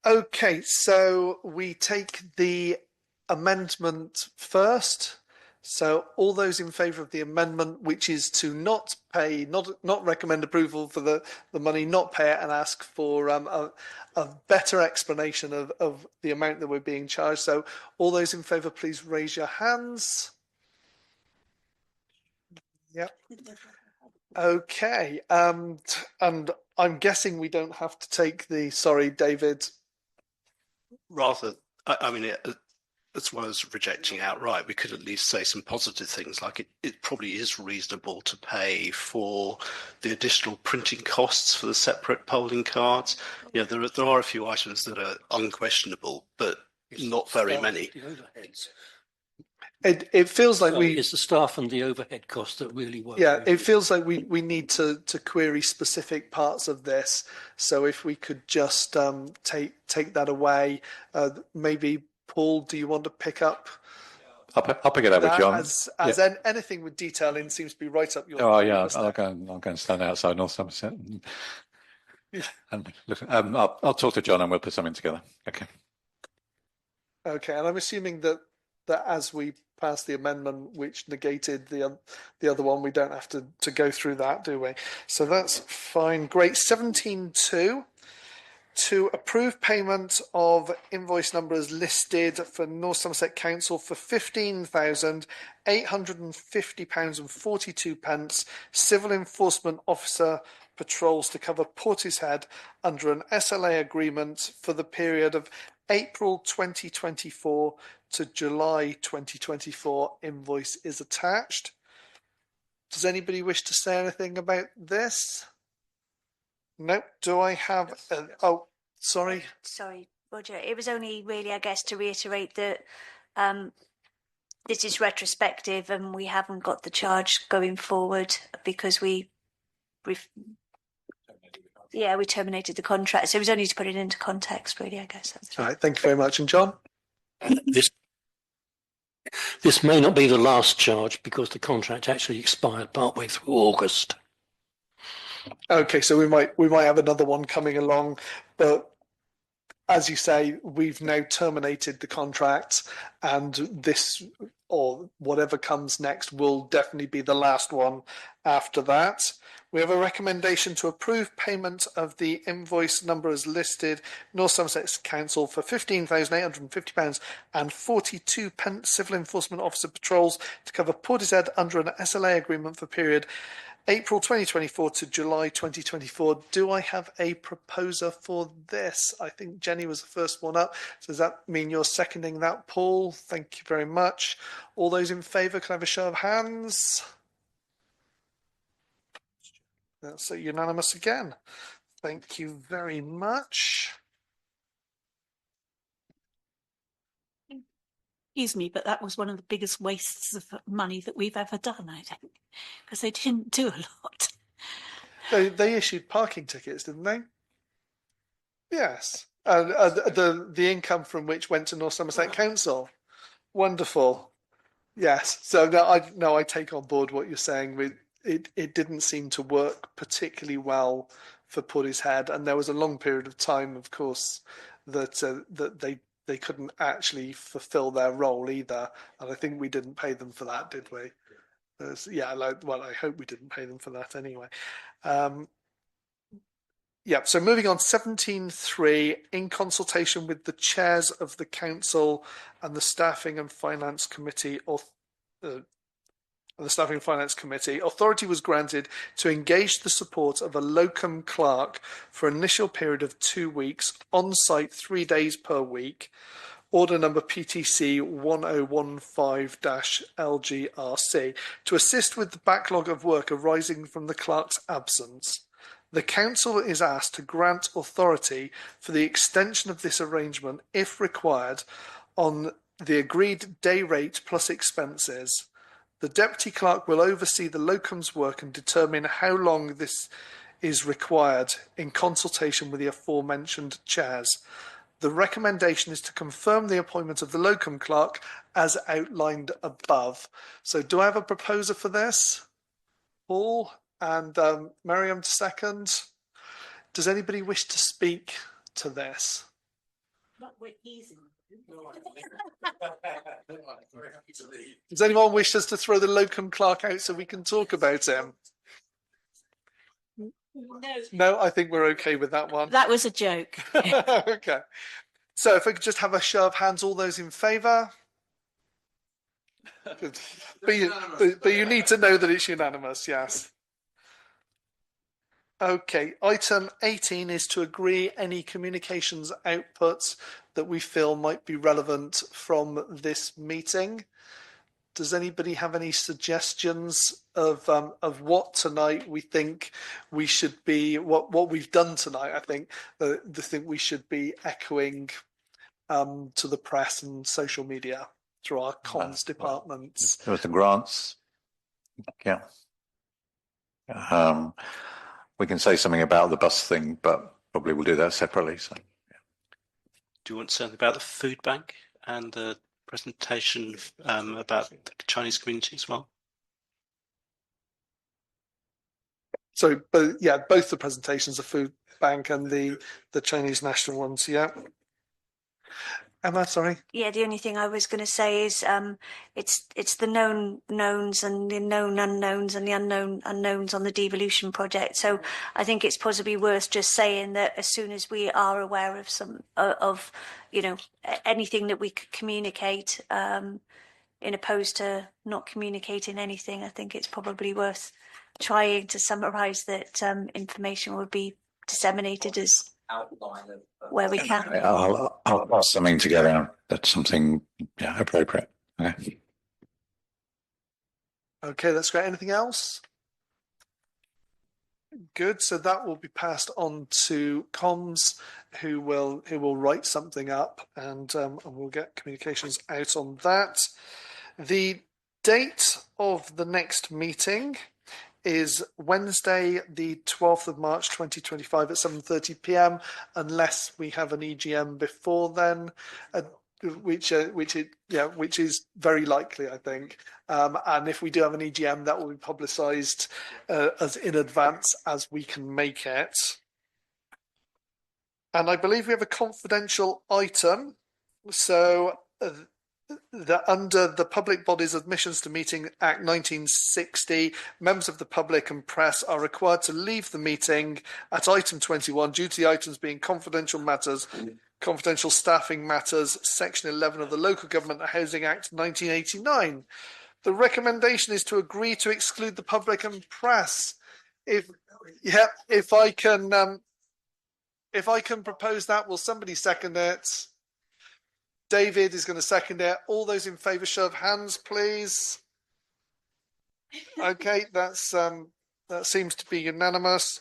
Okay, so we take the amendment first. So all those in favour of the amendment, which is to not pay, not recommend approval for the money, not pay it, and ask for a better explanation of the amount that we're being charged. So all those in favour, please raise your hands. Yep. Okay, and I'm guessing we don't have to take the, sorry, David. Rather, I mean, as well as rejecting outright, we could at least say some positive things, like it probably is reasonable to pay for the additional printing costs for the separate polling cards. You know, there are a few items that are unquestionable, but not very many. The overheads. It feels like it's the staff and the overhead costs that really work. Yeah, it feels like we need to query specific parts of this. So if we could just take that away, maybe Paul, do you want to pick up? I'll pick it up with John. As anything with detailing seems to be right up your. Oh yeah, I'll go and stand outside North Somerset. And look, I'll talk to John and we'll put something together. Okay. Okay, and I'm assuming that as we pass the amendment which negated the other one, we don't have to go through that, do we? So that's fine. Great. 17.2. To approve payment of invoice numbers listed for North Somerset Council for £15,850.42, civil enforcement officer patrols to cover Portishead under an SLA agreement for the period of April 2024 to July 2024. Invoice is attached. Does anybody wish to say anything about this? Nope. Do I have? Sorry. Sorry, Roger. It was only really, I guess, to reiterate that this is retrospective and we haven't got the charge going forward because we terminated the contract. So it was only to put it into context, really, I guess. That's right. All right. Thank you very much. And John? This may not be the last charge because the contract actually expired partway through August. Okay, so we might have another one coming along, but as you say, we've now terminated the contract, and this or whatever comes next will definitely be the last one after that. We have a recommendation to approve payment of the invoice number as listed, North Somerset Council for £15,850 and 42 pence civil enforcement officer patrols to cover Portishead under an SLA agreement for period April 2024 to July 2024. Do I have a proposer for this? I think Jenny was the first one up. So does that mean you're seconding that, Paul? Thank you very much. All those in favour, can I have a show of hands? That's unanimous again. Thank you very much. Excuse me, but that was one of the biggest wastes of money that we've ever done, I think, because they didn't do a lot. They issued parking tickets, didn't they? Yes. The income from which went to North Somerset Council. Wonderful. Yes. So I take on board what you're saying. It didn't seem to work particularly well for Portishead, and there was a long period of time, of course, that they couldn't actually fulfil their role either, and I think we didn't pay them for that, did we? I hope we didn't pay them for that anyway. So moving on, 17.3, in consultation with the chairs of the council and the Staffing and Finance Committee, authority was granted to engage the support of a locum clerk for an initial period of 2 weeks, on site 3 days per week. Order number PTC 1015-LGRC, to assist with the backlog of work arising from the clerk's absence. The council is asked to grant authority for the extension of this arrangement, if required, on the agreed day rate plus expenses. The Deputy Clerk will oversee the locum's work and determine how long this is required in consultation with the aforementioned chairs. The recommendation is to confirm the appointment of the locum clerk as outlined above. So do I have a proposer for this? Paul and Miriam to second. Does anybody wish to speak to this? Does anyone wish us to throw the locum clerk out so we can talk about him? No, I think we're okay with that one. That was a joke. Okay. So if we could just have a show of hands, all those in favour? But you need to know that it's unanimous, yes. Okay, item 18 is to agree any communications outputs that we feel might be relevant from this meeting. Does anybody have any suggestions of what tonight we think we should be, what we've done tonight? I think the thing we should be echoing to the press and social media through our comms departments. There was the grants. Yeah. We can say something about the bus thing, but probably we'll do that separately. So, yeah. Do you want something about the food bank and the presentation about the Chinese community as well? So, both the presentations, the food bank and the Chinese national ones. Yeah. Emma, sorry. Yeah, the only thing I was going to say is it's the known knowns and the known unknowns and the unknown unknowns on the devolution project. So I think it's possibly worth just saying that as soon as we are aware of some of anything that we could communicate, in opposed to not communicating anything, I think it's probably worth trying to summarise that information will be disseminated as outline of where we can. I'll pass something together. That's something, appropriate. Okay. Okay, that's great. Anything else? Good. So that will be passed on to comms, who will write something up, and we'll get communications out on that. The date of the next meeting is Wednesday, the 12th of March 2025 at 7:30 p.m. unless we have an EGM before then, which is very likely, I think. And if we do have an EGM, that will be publicised as in advance as we can make it. And I believe we have a confidential item. So under the Public Bodies Admissions to Meeting Act 1960, members of the public and press are required to leave the meeting at item 21 due to the items being confidential matters, confidential staffing matters, section 11 of the Local Government Housing Act 1989. The recommendation is to agree to exclude the public and press. If I can propose that, will somebody second it? David is going to second it. All those in favour, show of hands, please. Okay, that seems to be unanimous.